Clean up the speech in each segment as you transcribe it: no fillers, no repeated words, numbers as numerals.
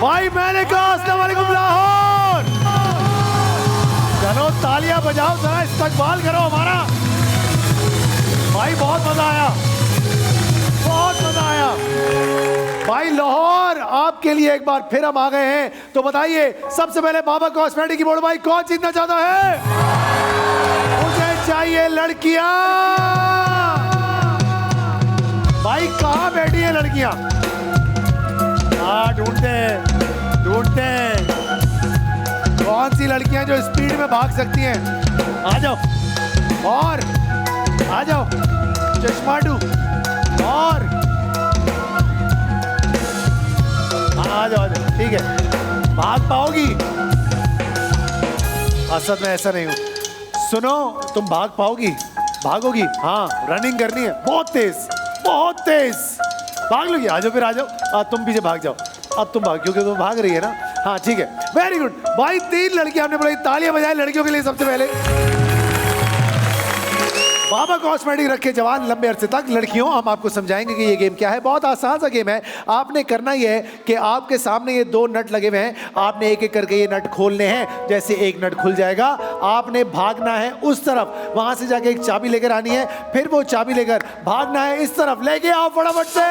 भाई मैंने कहा अस्सलाम वालेकुम लाहौर। चलो तालियां बजाओ, जरा इस्तकबाल करो हमारा। भाई बहुत मजा आया, बहुत मजा आया भाई। लाहौर आपके लिए एक बार फिर हम आ गए हैं, तो बताइए सबसे पहले बाबा कॉस्मेटिक की बोर्ड भाई कौन जीतना चाहता है? मुझे चाहिए लड़कियां। भाई कहाँ बैठी है लड़कियां? हाँ ढूंढते हैं, ढूंढते हैं कौन सी लड़कियां जो स्पीड में भाग सकती हैं। आ जाओ और आ जाओ चश्मा डू और आ जाओ, ठीक है। भाग पाओगी? असद में ऐसा नहीं हूं। सुनो, तुम भाग पाओगी? भागोगी? हाँ रनिंग करनी है बहुत तेज, बहुत तेज भाग लोगी। आ जाओ फिर, आ जाओ। तुम पीछे भाग जाओ। अब तुम भाग, क्योंकि तुम भाग रही है ना। हाँ ठीक है, वेरी गुड भाई। 3 लड़कियां हमने बोला, तालियां बजाएं लड़कियों के लिए सबसे पहले। बाबा कॉस्मेटिक रखे जवान लंबे अरसे तक। लड़कियों, हम आपको समझाएंगे कि ये गेम क्या है। बहुत आसान सा गेम है। आपने करना ये है कि आपके सामने ये 2 नट लगे हुए हैं, आपने एक एक करके ये नट खोलने हैं। जैसे एक नट खुल जाएगा, आपने भागना है उस तरफ, वहां से जाके एक चाबी लेकर आनी है, फिर वो चाबी लेकर भागना है इस तरफ। लेके आओ फटाफट से।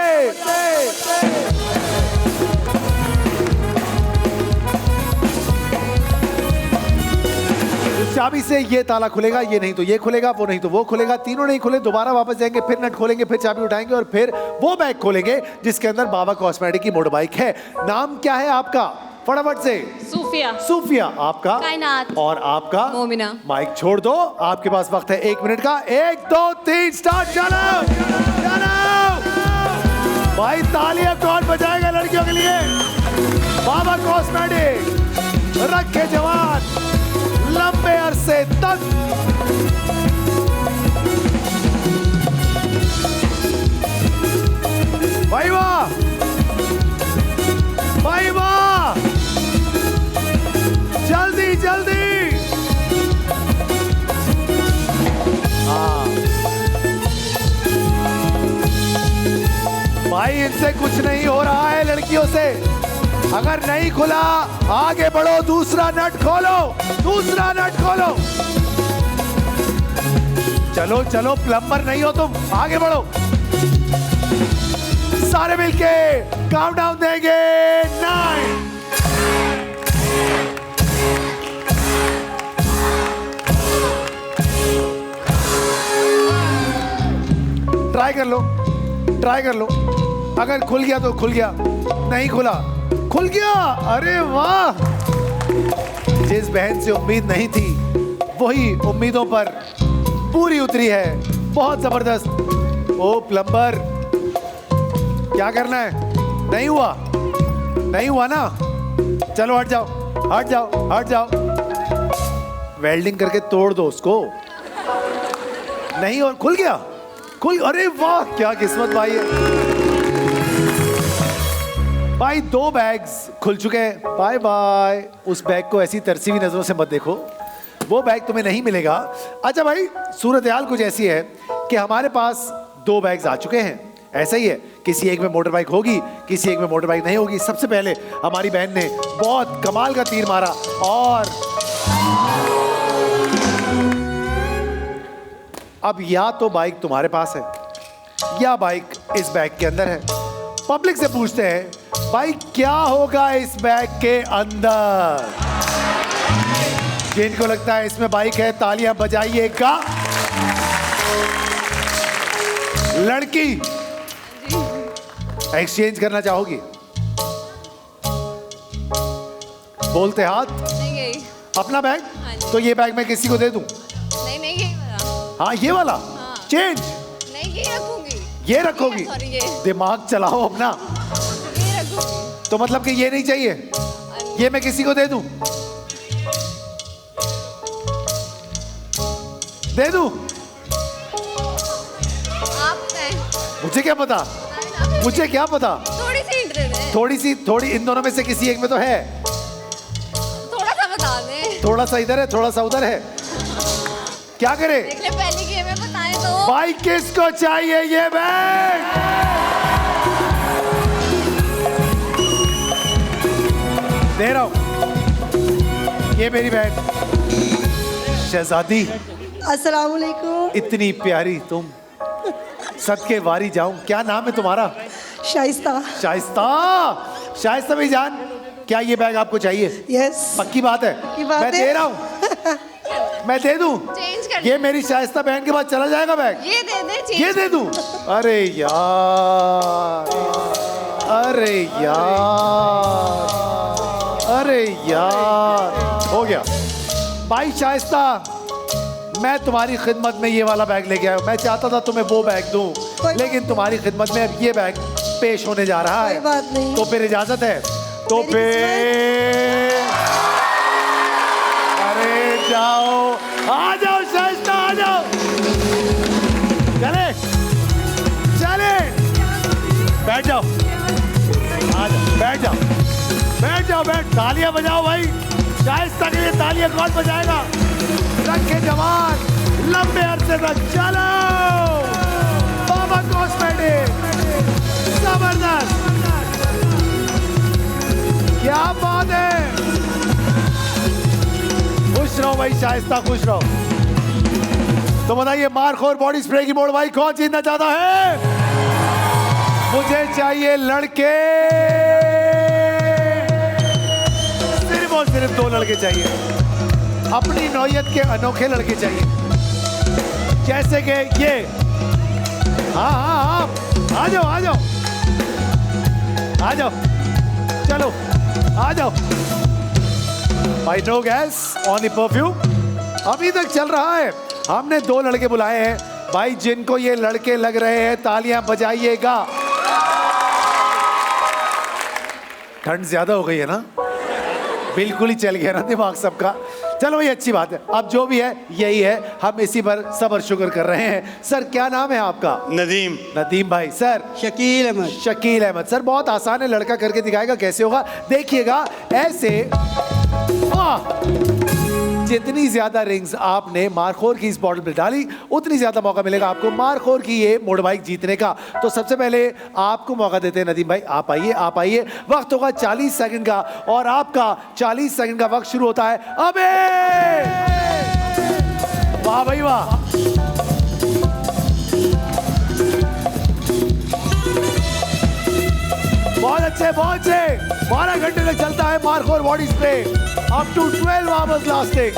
चाबी से ये ताला खुलेगा, ये नहीं तो ये खुलेगा, वो नहीं तो वो खुलेगा। तीनों नहीं खुले, दोबारा वापस जाएंगे, फिर नट खोलेंगे, फिर चाबी उठाएंगे और फिर वो बैग खोलेंगे जिसके अंदर बाबा कॉस्मेटिक की मोटर बाइक है। नाम क्या है आपका? फटाफट से। सूफिया। सूफिया। आपका? कायनात। और आपका? मोमिना। माइक छोड़ दो, आपके पास वक्त है 1 मिनट का। 1 2 3 स्टार्ट। चलो भाई, तालियां कौन बजाएगा लड़कियों के लिए? बाबा कॉस्मेटिक रखे जवान लंबे अरसे तक। भाई वाह, भाई वाह, जल्दी जल्दी। हाँ भाई, इनसे कुछ नहीं हो रहा है लड़कियों से। अगर नहीं खुला, आगे बढ़ो, दूसरा नट खोलो, दूसरा नट खोलो। चलो चलो, प्लम्बर नहीं हो तुम, आगे बढ़ो। सारे मिलके काउंटडाउन देंगे। 9 ट्राई कर लो, ट्राई कर लो। अगर खुल गया तो खुल गया, नहीं खुला खुल गया। अरे वाह, जिस बहन से उम्मीद नहीं थी वही उम्मीदों पर पूरी उतरी है। बहुत जबरदस्त। ओ प्लम्बर, क्या करना है? नहीं हुआ, नहीं हुआ ना? चलो हट जाओ, हट जाओ, हट जाओ। वेल्डिंग करके तोड़ दो उसको। नहीं, और खुल गया, खुल। अरे वाह, क्या किस्मत भाई है। भाई 2 बैग्स खुल चुके हैं। Bye bye. उस बैग को ऐसी तरसी हुई नजरों से मत देखो, वो बैग तुम्हें नहीं मिलेगा। अच्छा भाई, सूरत हाल कुछ ऐसी है कि हमारे पास 2 बैग्स आ चुके हैं। ऐसा ही है, किसी एक में मोटर बाइक होगी, किसी एक में मोटर बाइक नहीं होगी। सबसे पहले हमारी बहन ने बहुत कमाल का तीर मारा और अब या तो बाइक तुम्हारे पास है या बाइक इस बैग के अंदर है। पब्लिक से पूछते हैं, भाई क्या होगा इस बैग के अंदर? जिनको लगता है इसमें बाइक है, तालियां बजाइएगा। लड़की, एक्सचेंज करना चाहोगी? बोलते हाथ। नहीं, अपना बैग? तो ये बैग मैं किसी को दे दूं? नहीं नहीं, ये वाला। हाँ ये वाला। हाँ। चेंज? नहीं, ये रखूंगी। ये रखोगी? सॉरी, ये दिमाग चलाओ अपना। ये रखूंगी। तो मतलब कि ये नहीं चाहिए, ये मैं किसी को दे दूं? दे दूं? आप नहीं। मुझे क्या पता, मुझे क्या पता। थोड़ी सी इंटरेस्ट है। थोड़ी इन दोनों में से किसी एक में तो है। थोड़ा सा बता दें। थोड़ा सा इधर है, थोड़ा सा उधर है। क्या करे? देख ले, पहले की हमें बताएं तो। भाई किसको चाहिए ये बैग? दे रहा हूँ, ये मेरी बहन शहजादी, अस्सलाम वालेकुम। इतनी प्यारी तुम, सदके वारी जाऊं। क्या नाम है तुम्हारा? शाइस्ता। शाइस्ता। शाइस्ता भाई जान, क्या ये बैग आपको चाहिए? यस। पक्की बात है? पक्की बात मैं है। दे रहा हूँ। मैं दे दूं? चेंज कर ये मेरी शाइस्ता बहन के बाद चला जाएगा बैग? ये दे दे, चेंज ये दे दूं? अरे यार, अरे यार, अरे यार, हो गया। भाई शाइस्ता, मैं तुम्हारी खिदमत में ये वाला बैग लेके आया हूं। मैं चाहता था तुम्हें वो बैग दूं, लेकिन तुम्हारी खिदमत में अब ये बैग पेश होने जा रहा है। कोई बात नहीं। तो फिर इजाजत है? तो फिर अरे जाओ, आ जाओ शाइस्ता, आ जाओ। चले चले, बैठ जाओ, आ जाओ, बैठ जाओ, बैठ जाओ, बैठ। तालियां बजाओ भाई, शाइस्ता के लिए तालियां कौन बजाएगा? रखे जवान लंबे अरसे तक। चलो बाबा कॉस्मेटिक, जबरदस्त, क्या बात है। खुश रहो भाई शाइस्ता, खुश रहो। तो बताइए, मारखोर बॉडी स्प्रे की बोर्ड भाई कौन जीतना चाहता है? मुझे चाहिए लड़के, सिर्फ और सिर्फ 2 लड़के चाहिए, अपनी नौयत के अनोखे लड़के चाहिए, जैसे कि ये। हाँ हाँ हाँ, आ जाओ, आ जाओ, आ जाओ, चलो आ जाओ भाई। नो गैस, ओनली परफ्यूम अभी तक चल रहा है। हमने 2 लड़के बुलाए हैं भाई, जिनको ये लड़के लग रहे हैं, तालियां बजाइएगा। ठंड ज्यादा हो गई है ना, बिल्कुल ही चल गया ना दिमाग सबका। चलो ये अच्छी बात है, अब जो भी है यही है, हम इसी पर सबर शुक्र कर रहे हैं। सर क्या नाम है आपका? नदीम। नदीम भाई। सर? शकील अहमद। शकील अहमद। सर बहुत आसान है, लड़का करके दिखाएगा कैसे होगा, देखिएगा। ऐसे जितनी ज्यादा रिंग्स आपने मारखोर की इस बॉटल पर डाली, उतनी ज्यादा मौका मिलेगा आपको मारखोर की ये मोटर बाइक जीतने का। तो सबसे पहले आपको मौका देते हैं नदीम भाई, आप आइए, आप आइए। वक्त होगा 40 सेकंड का, और आपका 40 सेकंड का वक्त शुरू होता है अबे। वाह भाई वाह, बहुत अच्छे, बहुत अच्छे। 12 घंटे तक चलता है Markhor body spray, up to 12 hours lasting.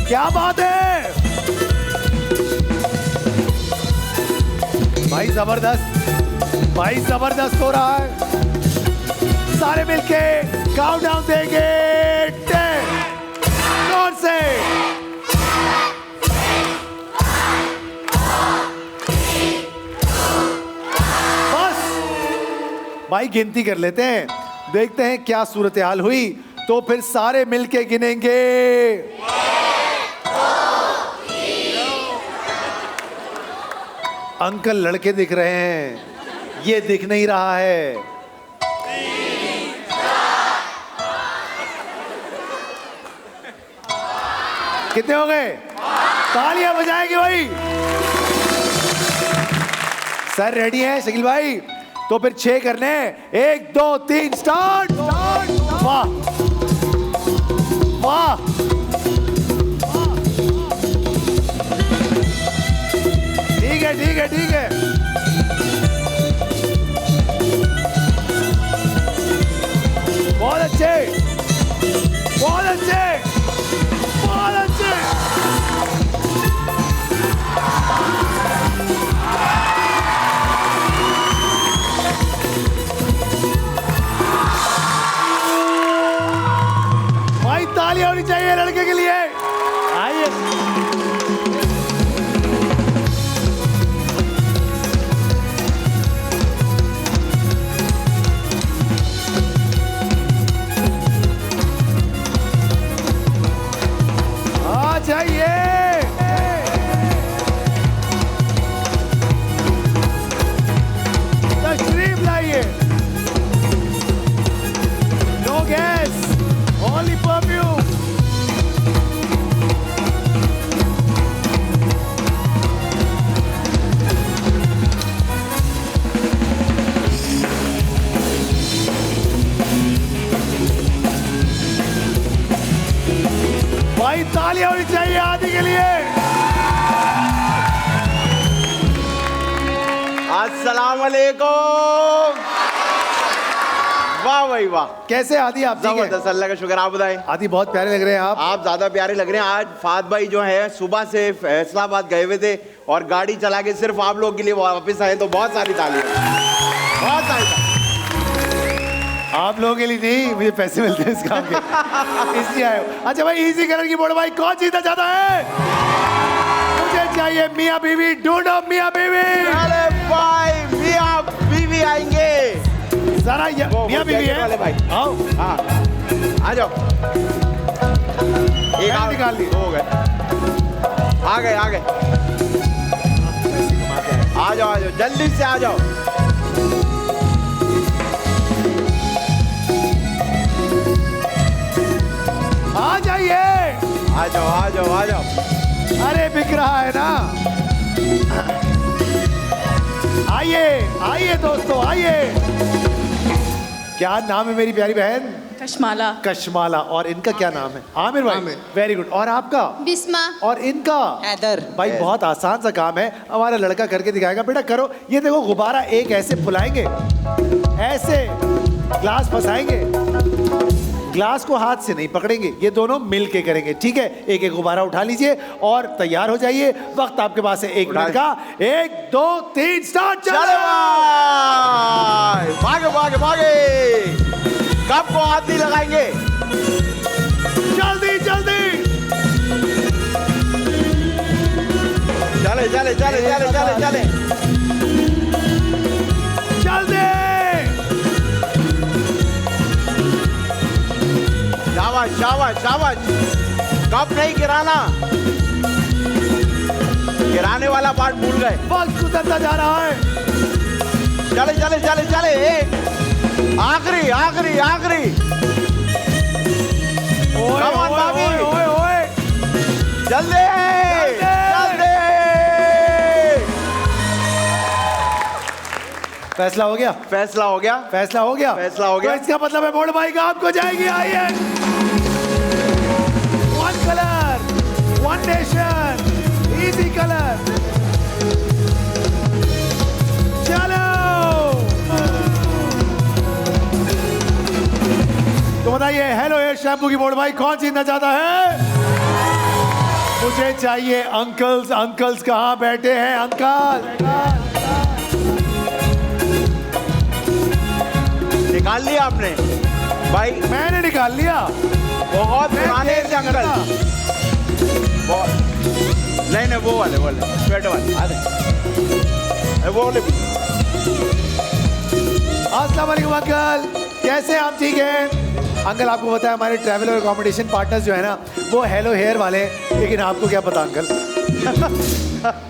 क्या बात है भाई, जबरदस्त भाई, जबरदस्त हो रहा है। सारे मिलके काउंटडाउन देंगे। 10 जोर से, भाई गिनती कर लेते हैं, देखते हैं क्या सूरत हाल हुई, तो फिर सारे मिलके गिनेंगे। अंकल लड़के दिख रहे हैं, ये दिख नहीं रहा है। कितने हो गए? तालियां बजाएंगे भाई। सर रेडी है शकील भाई? तो फिर 6 करने, 1 2 3 स्टार्ट। वाह वाह, ठीक है ठीक है ठीक है। बहुत अच्छे, बहुत अच्छे, बहुत अच्छे। भाई तालियां होनी चाहिए लड़के के लिए। आइए, आ जाइए। तशरीफ लाइए। No gas, only perfume. तालियां होनी चाहिए आदि के लिए। अस्सलाम वालेकुम। वाह भाई वाह, कैसे आदि आप? ठीक है जबरदस्त, अल्लाह का शुक्र। आप बताएं। आदि बहुत प्यारे लग रहे हैं आप ज्यादा प्यारे लग रहे हैं। आज फात भाई जो है सुबह से फैसलाबाद गए हुए थे और गाड़ी चला के सिर्फ आप लोग के लिए वापस आए, तो बहुत सारी तालियां, बहुत सारी तालियां। आप लोगों के लिए नहीं, मुझे पैसे मिलते हैं इस काम के इसलिए आए हो। अच्छा भाई, इजी कलर की बोर्ड भाई कौन जीतना चाहता है? मुझे चाहिए मियां बीवी। ढूंढो मियां बीवी। अरे भाई मियां बीवी आएंगे जरा मियां बीवी है वाले भाई। आओ। हाँ आ जाओ। एक मैं निकाल ली। हो गए, आ गए आ गए। आ जाओ जल्दी से आ जाओ। आ जाइए। आ जाओ आ जाओ आ जाओ। अरे बिक रहा है ना। आइए आइए दोस्तों आइए। क्या नाम है मेरी प्यारी बहन? कशमाला। कशमाला। और इनका क्या नाम है? आमिर भाई। Very good. और आपका? बिस्मा। और इनका? हैदर। भाई बहुत आसान सा काम है, हमारा लड़का करके दिखाएगा। बेटा करो। ये देखो गुब्बारा एक ऐसे फुलाएंगे, ऐसे ग्लास फंसाएंगे, ग्लास को हाथ से नहीं पकड़ेंगे, ये दोनों मिल के करेंगे। ठीक है, एक एक गुब्बारा उठा लीजिए और तैयार हो जाइए। वक्त आपके पास है 1 मिनट का। 1 2 3 स्टार्ट। चले भाई, भागे भागे भागे। कब को हाथ नहीं लगाएंगे? जल्दी जल्दी। चले चले चले चले चले चले जल्दी। शाबाश शाबाश शाबाश। कब नहीं गिराना, गिराने वाला पार्ट भूल गए। वक्त गुजरता जा रहा है। चले चले चले चले। आखिरी आखिरी आखिरी। ओए Come on, ओए भाभी। ओए ओए ओए। जल्दी जल्दी। फैसला हो गया। फैसला हो गया। फैसला हो गया। फैसला हो गया। तो इसका मतलब है बोर्ड भाई का आपको जाएगी। आइए। 1 कलर 1 नेशन इजी कलर। चलो तो बताइए, हेलो हेयर शैम्पू की बोर्ड भाई कौन जीतना चाहता है? मुझे चाहिए अंकल्स। अंकल्स कहाँ बैठे हैं? अंकल निकाल लिया आपने भाई? मैंने निकाल लिया। बहुत पुराने से अंकल। नहीं नहीं, वो वाले स्वेटर वाले अरे वो वाले। अस्सलाम वालेकुम अंकल, कैसे हैं आप? ठीक हैं अंकल। आपको पता है हमारे ट्रैवल और अकोमोडेशन पार्टनर्स जो है ना, वो हेलो हेयर वाले हैं। लेकिन आपको क्या पता अंकल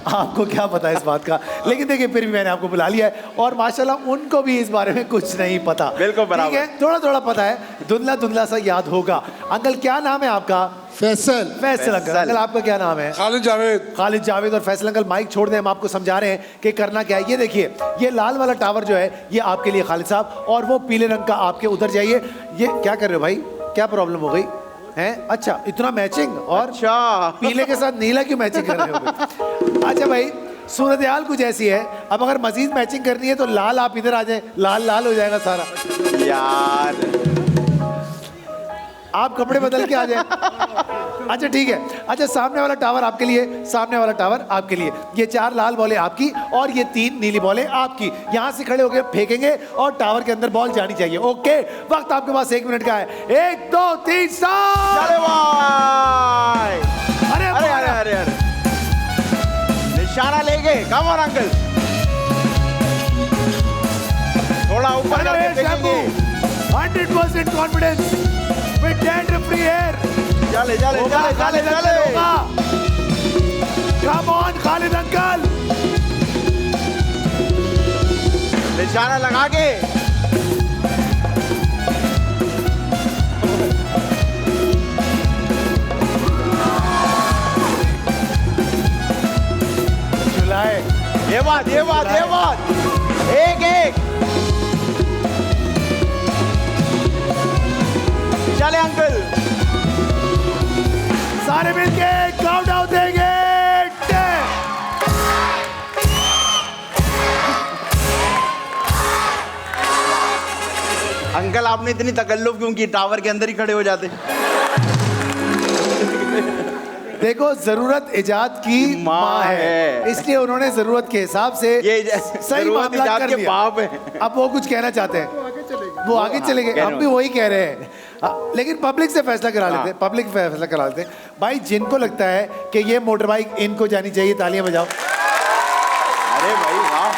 आपको क्या पता इस बात का? लेकिन देखिए फिर भी मैंने आपको बुला लिया है और माशाल्लाह उनको भी इस बारे में कुछ नहीं पता। बिल्कुल बराबर। ठीक है, थोड़ा थोड़ा पता है, धुंधला धुंधला सा याद होगा। अंकल क्या नाम है आपका? फैसल। फैसल अंकल। अंकल आपका क्या नाम है? खालिद जावेद। खालिद जावेद। और फैसल अंकल माइक छोड़ दें, हम आपको समझा रहे हैं कि करना क्या है। ये देखिए, ये लाल वाला टावर जो है ये आपके लिए खालिद साहब, और वो पीले रंग का आपके उधर जाइए। ये क्या कर रहे हो भाई? क्या प्रॉब्लम हो गई है? अच्छा इतना मैचिंग, और अच्छा पीले के साथ नीला क्यों मैचिंग कर रहे हो? अच्छा भाई, सूरत हाल कुछ ऐसी है, अब अगर मजीद मैचिंग करनी है तो लाल आप इधर आ जाए, लाल लाल हो जाएगा सारा। यार आप कपड़े बदल के आ जाए। अच्छा ठीक है। अच्छा सामने वाला टावर आपके लिए, सामने वाला टावर आपके लिए। ये 4 लाल बॉलें आपकी और ये 3 नीली बॉलें आपकी। यहाँ से खड़े होकर फेंकेंगे और टावर के अंदर बॉल जानी चाहिए। ओके, वक्त आपके पास 1 मिनट का है। 1 2 3 स्टार्ट। चले भाई। अरे अरे अरे अरे अरे, निशाना लेंगे। कम ऑन अंकल, थोड़ा ऊपर करके फेंकेंगे। 100% confidence with dandruff free hair. चले चले चले चले चले। Come on Khalid uncle. निशाना लगा के जुलाए। ये बात ये बात ये बात। एक एक चले अंकल। सारे मिलके काउंटडाउन देंगे 10। अंकल आपने इतनी तकल्लुफ क्यों की? टावर के अंदर ही खड़े हो जाते। देखो जरूरत इजाद की माँ है, इसलिए उन्होंने जरूरत के हिसाब से ये सही जरूरत मामला इजाद कर के लिया। बाप है। अब वो कुछ कहना चाहते हैं, वो आगे चले गए, हम भी वही कह रहे हैं। लेकिन पब्लिक से फैसला करा लेते हैं, पब्लिक फैसला करा लेते हैं। भाई जिनको लगता है कि ये मोटर बाइक इनको जानी चाहिए, तालियां बजाओ। अरे भाई वाह,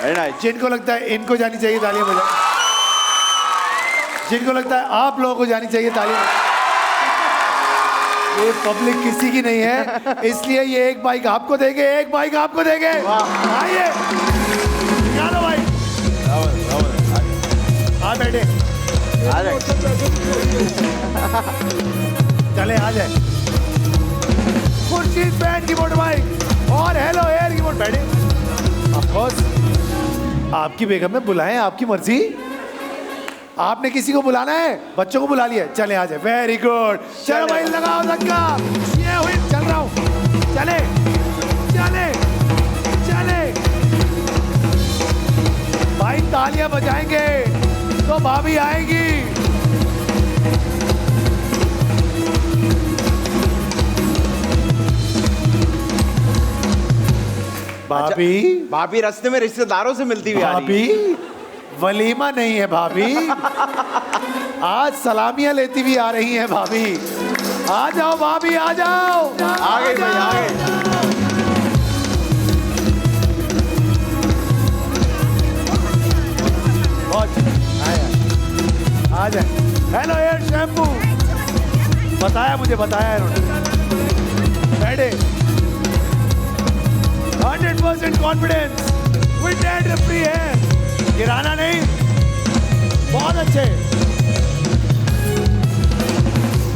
वेरी नाइस। जिनको लगता है इनको जानी चाहिए, तालियां बजाओ। जिनको लगता है आप लोगों को जानी चाहिए, तालियां बजाओ। ये पब्लिक किसी की नहीं है, इसलिए ये एक बाइक आपको देंगे, एक बाइक आपको देंगे। आइए निकालो भाई, हाँ बैठे, चले आ जाए। खुर्शीद बैंड की मोटर बाइक और हेलो एयर की मोटर, बैठे। ऑफ कोर्स आपकी बेगम में बुलाएं, आपकी मर्जी। आपने किसी को बुलाना है, बच्चों को बुला लिया, चले आ जाए। वेरी गुड, चलो भाई लगाओ धक्का। ये हुई, चल रहा हूं, चले चले चले भाई, तालियां बजाएंगे तो भाभी आएंगी। भाभी, भाभी रास्ते में रिश्तेदारों से मिलती हुई आ रही है। भाभी वलीमा नहीं है भाभी, आज सलामियां लेती हुई आ रही हैं भाभी। आ जाओ भाभी, आ जाओ। आ गई भाई, आ गई। आ जाए। हेलो एयर शैम्पू, बताया मुझे, बताया इन्होंने। बैठे 100% कॉन्फिडेंस विद डेड फ्री है, गिराना नहीं। बहुत अच्छे।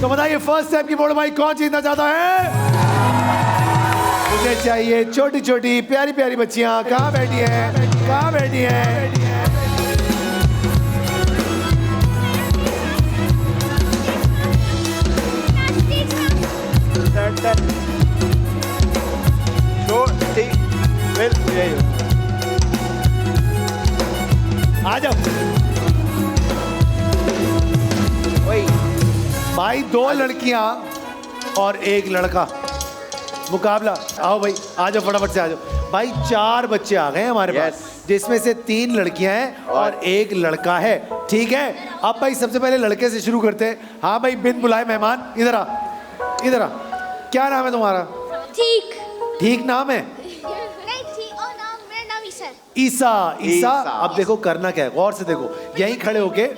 तो बताइए फर्स्ट टाइम की मोटर बाइक कौन जीतना चाहता है? मुझे चाहिए छोटी छोटी प्यारी प्यारी बच्चियां। कहाँ बैठी हैं, कहाँ बैठी हैं? आ जाओ भाई, 2 लड़कियां और 1 लड़का मुकाबला। आओ भाई, आ जाओ फटाफट से, आ जाओ भाई। 4 बच्चे आ गए हैं हमारे पास, जिसमें से 3 लड़कियां हैं और 1 लड़का है। ठीक है, अब भाई सबसे पहले लड़के से शुरू करते हैं। हाँ भाई, बिन बुलाए मेहमान इधर आ, इधर आ। क्या नाम है तुम्हारा? ठीक ठीक नाम है? नहीं ठीक, और नाम, मेरा नाम ईसा है। ईसा। ईसा, ईसा। अब देखो करना क्या है, गौर से देखो। यहीं खड़े होके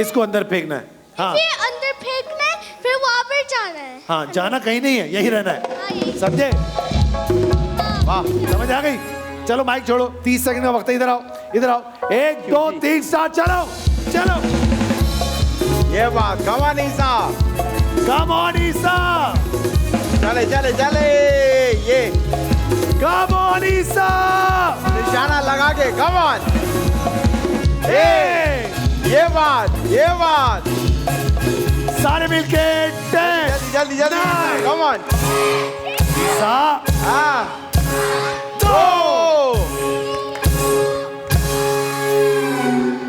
इसको अंदर फेंकना है। हाँ फिर अंदर फेंकना है, फिर वहाँ पर जाना है। हाँ, जाना कहीं नहीं है, यहीं रहना है, हाँ, यही। समझे? वाह, समझ आ गई। चलो माइक छोड़ो, 30 सेकंड का वक्त है। इधर आओ, इधर आओ। 1 2 3 स्टार्ट। चलो चलो। ये बात, कमान ईसा, कम ऑन ईसा, चले चले चले। ये कम ऑन ईसा, निशाना लगा के, कमान। ये बात, ये बात। सारे मिलके 10 जल्दी जल्दी जल्दी, कमान। ईसा, हाँ, 2।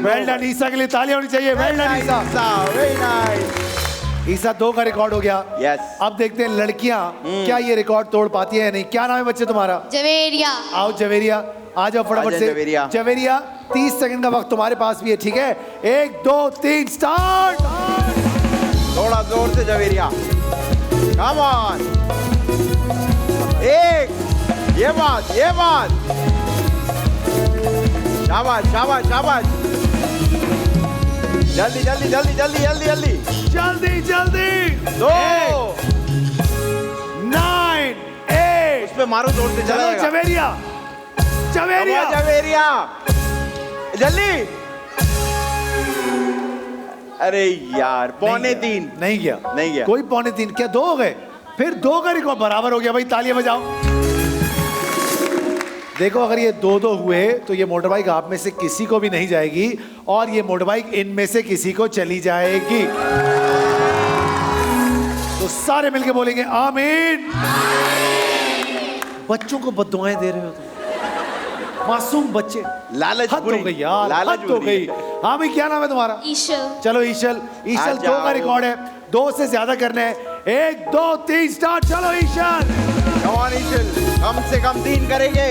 वेल डन ईसा के लिए तालियां होनी चाहिए। Well done Isa. Very nice. Isa 2 का रिकॉर्ड हो गया। यस। अब देखते हैं लड़कियां क्या ये रिकॉर्ड तोड़ पाती है या नहीं। क्या नाम है बच्चे तुम्हारा? जवेरिया। आओ जवेरिया, आ जाओ फटाफट से। जवेरिया। जवेरिया, 30 सेकंड का वक्त तुम्हारे पास भी है, ठीक है? 1 2 3 स्टार्ट। थोड़ा जोर से जवेरिया, कमान। एक, ये बात, ये बात। शाबाश शाबाश शाबाश। जल्दी जल्दी जल्दी जल्दी जल्दी जल्दी जल्दी जल्दी। 2। 9 8। उस पे मारो, जोर से चलो चला जवेरिया, जवेरिया, जवेरिया, जल्दी। अरे यार, पौने 3। नहीं गया, नहीं गया। कोई पौने 3 क्या? 2 हो गए, फिर 2 का रिकॉर्ड बराबर हो गया भाई। तालियां बजाओ। देखो अगर ये 2-2 हुए तो ये मोटर बाइक आप में से किसी को भी नहीं जाएगी और ये मोटर बाइक इनमें से किसी को चली जाएगी। तो सारे मिलके बोलेंगे आमीन। बच्चों को बद्दुआएं दे रहे हो तुम, मासूम बच्चे। लालच हद हो बुरी, गई यार, लालच हद हो बुरी गई। है। हाँ भाई, क्या नाम है तुम्हारा? ईशल। चलो ईशल, ईशल आ 2 का जाओ। रिकॉर्ड है, 2 से ज्यादा करने हैं। 1 2 3 स्टार्ट। चलो ईशल। Come on, ईशल, कम से कम 3 करेंगे।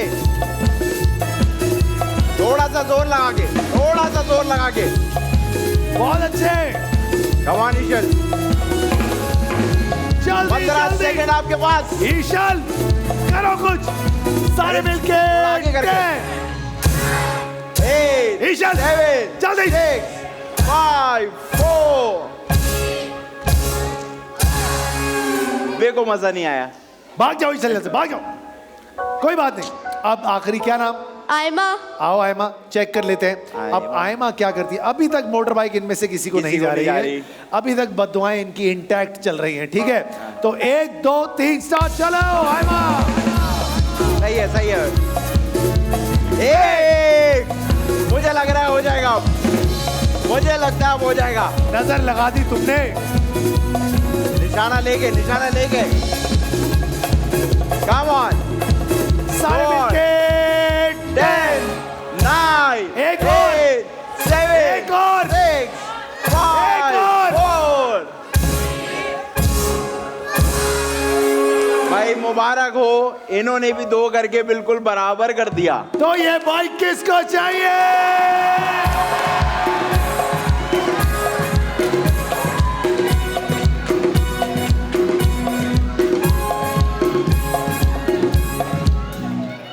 थोड़ा सा जोर लगा के, थोड़ा सा जोर लगा के। बहुत अच्छे। Come on, ईशल, जल्दी 15 जल्दी। सेकंड आपके पास। ईशल करो कुछ, सारे मिलके। आगे करके। 8 ईशल, 7 जल्दी। 6 5 4। देखो मजा नहीं आया। भाग जाओ ईशल, से भाग जाओ, कोई बात नहीं। अब आखिरी क्या नाम? आयमा। आओ आयमा, चेक कर लेते हैं। अब आयमा क्या करती है? अभी तक मोटर बाइक इनमें से किसी को नहीं जा रही है, अभी तक बद्दुआएं इनकी इंटैक्ट चल रही हैं, ठीक है? तो 1 2 3 स्टार्ट। चलो आयमा। सही है, सही है। 1 मुझे लग रहा है हो जाएगा अब, मुझे लगता है अब हो जाएगा। नजर लगा दी तुमने। निशाना लेके, निशाना लेके। Come on. सारे Four, मिलके 10 9 एक और। 8 7 एक और। 6 5 और। 4। भाई मुबारक हो, इन्होंने भी 2 करके बिल्कुल बराबर कर दिया। तो ये बाइक किसको चाहिए?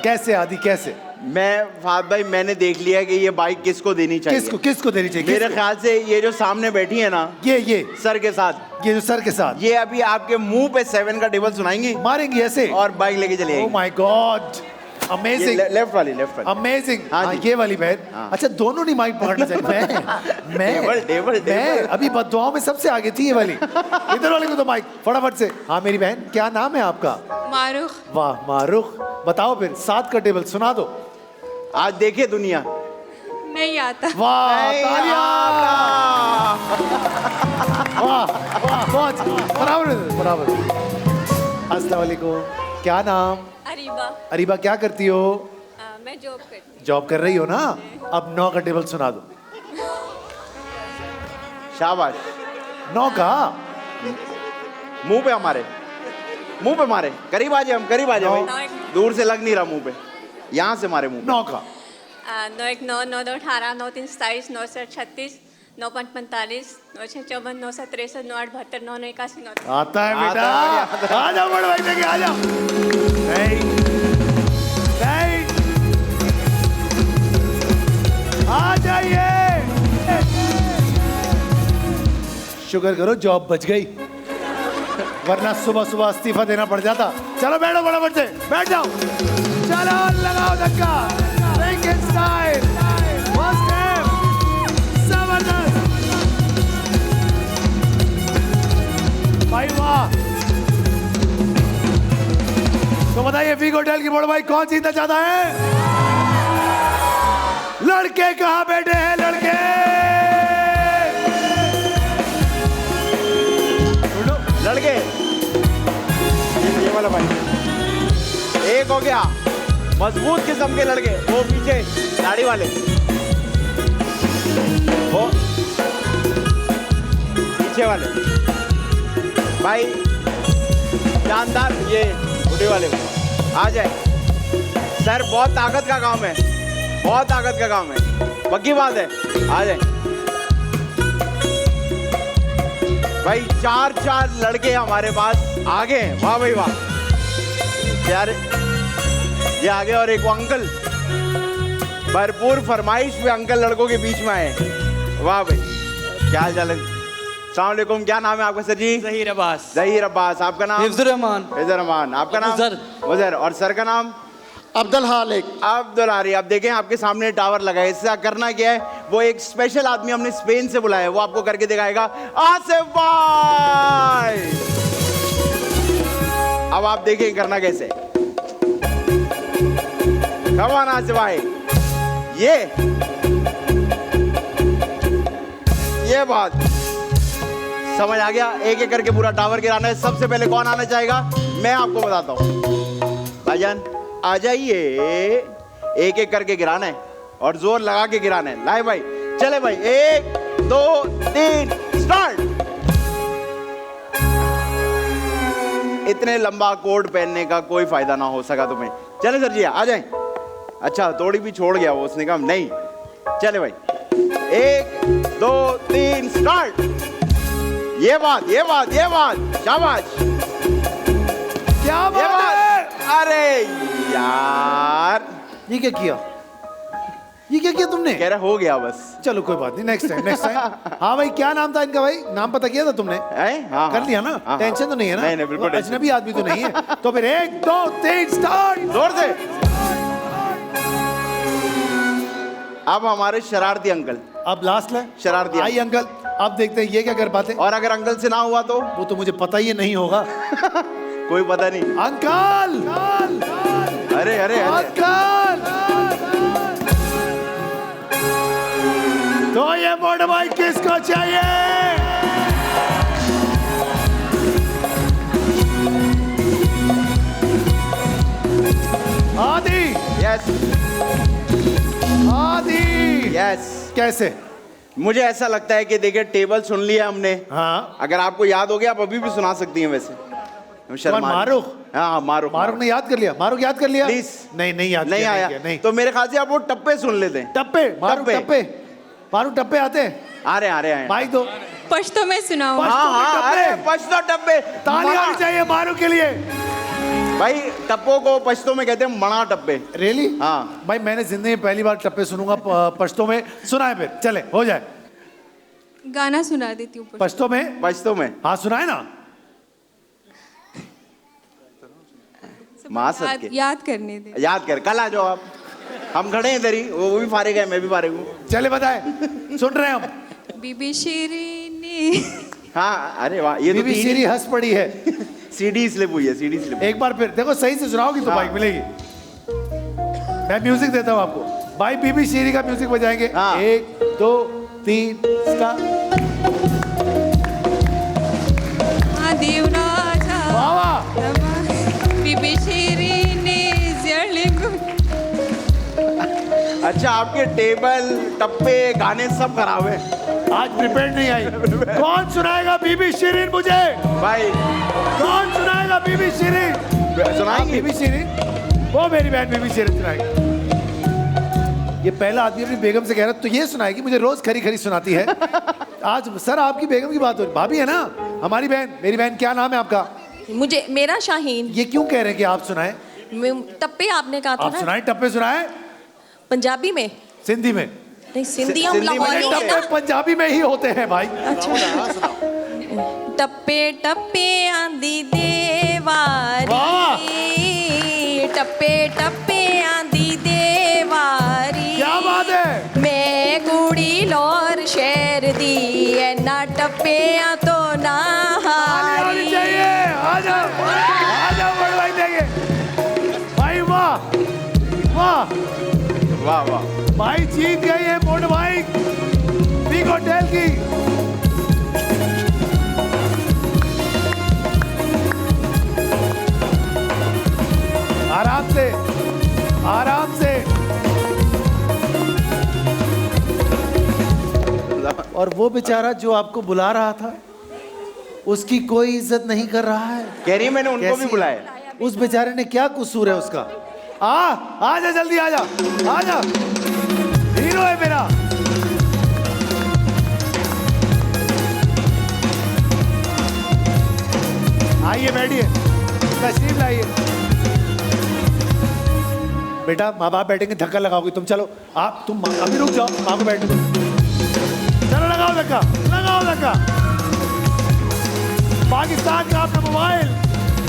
कैसे आदि, कैसे? मैं फाद भाई, मैंने देख लिया कि ये बाइक किसको देनी चाहिए। किसको किसको देनी चाहिए? मेरे किसको? ख्याल से ये जो सामने बैठी है ना, ये सर के साथ, ये जो सर के साथ ये अभी आपके मुंह पे 7 का टेबल सुनाएंगी मारेंगी ऐसे। और बाइक लेके चले ओह जाएंगी। माय गॉड, अमेजिंग, लेफ्ट वाली, लेफ्ट वाली। अमेजिंग। हाँ हाँ, जी। ये वाली बहन। हाँ। अच्छा, दोनों नहीं माइक पकड़ना चाहिए। टेबल, टेबल, मैं टेबल। अभी बददुआओं में सबसे आगे थी ये वाली। इधर वाले को तो माइक फटाफट से। हाँ मेरी बहन, क्या नाम है आपका? मारूख। वाह मारूख, बताओ फिर 7 का टेबल सुना दो। आज देखे दुनिया। नहीं आता। वाह, नहीं तालियां। आता। वाह वाह, बहुत बराबर बराबर। अस्सलाम वालेकुम, क्या नाम? अरीबा। अरीबा, क्या करती हो? मैं जॉब करती जॉब कर रही हो ना? अब 9 का टेबल सुना दो। शाबाश। 9 का। मुंह पे हमारे, मुंह पे मारे। करीब आ जाए, हम करीब आ जाए भाई, दूर से लग नहीं रहा मुंह पे, यहाँ से मारे मुंह पे। 9 का। 9 1 9 9 2 18 9 3 27 9 7 36 9 5 45 9 6 54 9 7 63 9 8 72 9 9 81 9। आता है बेटा। आता है, आ जाओ बड़े भाई लेके आ जाओ। नहीं नहीं, आ जाइए। शुक्र करो जॉब बच गई, वरना सुबह सुबह इस्तीफा देना पड़ जाता। चलो बैठो बड़ा से, बैठ जाओ। चलो लगाओ धक्का। Lincoln style, first step, जबरदस्त। भाई वाह। तो बताइए वीगो होटल की बड़ भाई कौन जीतना चाहता है? लड़के कहाँ बैठे हैं? लड़के लड़के, ये वाला भाई। एक हो गया, मजबूत किस्म के लड़के, वो पीछे दाढ़ी वाले, वो पीछे वाले भाई, जानदार ये बूढ़े वाले आ जाए। सर बहुत ताकत का काम है, बहुत ताकत का काम है, पक्की बात है। आ जाए भाई, 4 लड़के हमारे पास आगे हैं। वाह भाई वाह यार, ये आगे। और एक अंकल, भरपूर फरमाइश पे अंकल लड़कों के बीच में आए। वाह भाई, क्या हाल चाल है? अस्सलाम वालेकुम, क्या नाम है आपका सर जी? ज़हीर अब्बास। ज़हीर अब्बास। आपका नाम? हिफ्ज़ुर रहमान। हिफ्ज़ुर रहमान। आपका नाम? मुज़र। मुज़र। और सर का नाम? अब्दुल हालिक। अब्दुल हारी। अब देखें आपके सामने टावर लगा है, इससे करना क्या है, वो एक स्पेशल आदमी हमने स्पेन से बुलाया है, वो आपको करके दिखाएगा। आसिफ भाई, अब आप देखें करना कैसे। कम ऑन आसिफ भाई, ये बात समझ आ गया, एक एक करके पूरा टावर गिराना है। सबसे पहले कौन आना चाहेगा, मैं आपको बताता हूँ। भाईजान आ जाइए, एक एक करके गिराना है और जोर लगा के गिराना है। लाए भाई, चले भाई, 1 2 3 स्टार्ट। इतने लंबा कोट पहनने का कोई फायदा ना हो सका तुम्हें। चले सर जी आ जाए। अच्छा थोड़ी भी छोड़ गया वो, उसने कहा नहीं। चले भाई, 1 2 3 स्टार्ट। ये बात, ये बात, ये बात, शाबाश, क्या ये बात है? बात। अरे यार, ये क्या किया, ये क्या किया तुमने? कह रहा हो गया बस। चलो कोई बात नहीं, नेक्स्ट टाइम, नेक्स्ट टाइम। हाँ भाई, क्या नाम था इनका भाई? नाम पता किया था तुमने? हाँ, कर लिया ना? हाँ, टेंशन तो नहीं है ना? नहीं, नहीं, बिल्कुल टेंशन। अजनबी आदमी तो नहीं है। तो फिर 1 2 3 स्टार्ट। जोर से। अब हमारे शरारती अंकल, अब लास्ट है शरारती आई अंकल। अब देखते हैं ये क्या कर पाते। और अगर अंकल से ना हुआ तो वो तो मुझे पता ही नहीं होगा। कोई पता नहीं। अंकल, अरे अरे अरे, अंकल, तो ये मोटर बाइक किसको चाहिए? आदि, यस आदि, यस। कैसे? मुझे ऐसा लगता है कि देखिए टेबल सुन लिया हमने। हाँ, अगर आपको याद हो गया आप अभी भी सुना सकती हैं वैसे। कौन, मारूख? हाँ मारूख। मारूख ने याद कर लिया? मारूख याद कर लिया? प्लीज। नहीं, नहीं याद नहीं किया, आया किया, नहीं। तो मेरे ख्याल से आप वो टप्पे सुन लेते हैं। टप्पे, मारूख टप्पे। टप्पे, मारूख टप्पे आते हैं? आ रहे आ रहे हैं। माइक दो। पश्तो में सुनाओ। पश्तो हाँ में हाँ, टप्पे। अरे पश्तो टप्पे। ताली आनी चाहिए मारूख के लिए। भाई टप्पो को पश्तो में कहते हैं मणा टप्पे। रियली? हाँ। भाई मैंने जिंदगी में पहली बार टप्पे सुनूंगा पश्तो में। सुनाए फिर, चले हो जाए। गाना सुना देती हूँ। पश्तो में? पश्तो में हाँ सुनाए ना। माँ सद के याद करने दे। याद कर, कल आ जाओ आप, हम खड़े हैं इधर ही। वो भी फारिग है, मैं भी फारिग हूँ। चले बताए, सुन रहे हैं हम। बीबी शीरीनी। हाँ अरे वाह, ये तो बीबी सीरी हंस पड़ी है। सीडी स्लिप हुई है, सीडी स्लिप। एक बार फिर देखो, सही से सुनाओगी तो हाँ। बाइक मिलेगी। मैं म्यूजिक देता हूँ आपको। भाई बीबी सीरी का म्यूजिक बजाएंगे। हाँ। 1 2 3 स्टार्ट। देवराजा वाह वाह। बीबी शीरीनी जळगुण। अच्छा आपके टेबल टप्पे गाने सब खराब है आज प्रिपेयर्ड नहीं आई। कौन सुनाएगा बीबी शिरीन मुझे? भाई। कौन सुनाएगा बीबी शिरीन? सुनाएंगे बीबी शिरीन, वो मेरी बहन बीबी शिरीन सुनाएगी। ये पहला आदमी अपनी बेगम से कह रहा है तो ये सुनाएगी। मुझे रोज खरी खरी सुनाती है। आज सर आपकी बेगम की बात हो रही। भाभी है ना हमारी बहन, मेरी बहन। क्या नाम है आपका? मुझे, मेरा शाहीन। ये क्यों कह रहे हैं कि आप सुनाए? टप्पे आपने कहा था आप ना? सुनाए, टप्पे सुनाए। पंजाबी में? सिंधी में? नहीं, सिंधी हम सिंधी में लाहौरी नहीं है टप्पे ना। पंजाबी में ही होते हैं भाई। टप्पे टप्पे आंदी देवारी, टप्पे टप्पे आंदी देवारी। क्या बात है? मैं कुड़ी लौर शहर दी ना टप्पिया तो ना ताली होनी हारी। चाहिए। आ जाओ बड़े भाई देंगे भाई। वाह वाह वाह वाह। भाई, जीत गई है मोटर बाइक बिग होटल की। आराम से, आराम से। और वो बेचारा जो आपको बुला रहा था, उसकी कोई इज्जत नहीं कर रहा है। कह रही है मैंने उनको भी कैसी? बुलाया। उस बेचारे ने क्या कसूर है उसका? आ जा जल्दी, आ जा, आ जा। हीरो है मेरा। आइए बैठिए, तशरीफ लाइए। बेटा माँ बाप बैठेंगे, धक्का लगाओगे तुम। चलो आप, तुम अभी रुक जाओ, माँ को बैठने दो। चलो लगाओ धक्का, लगाओ धक्का। पाकिस्तान का अपना मोबाइल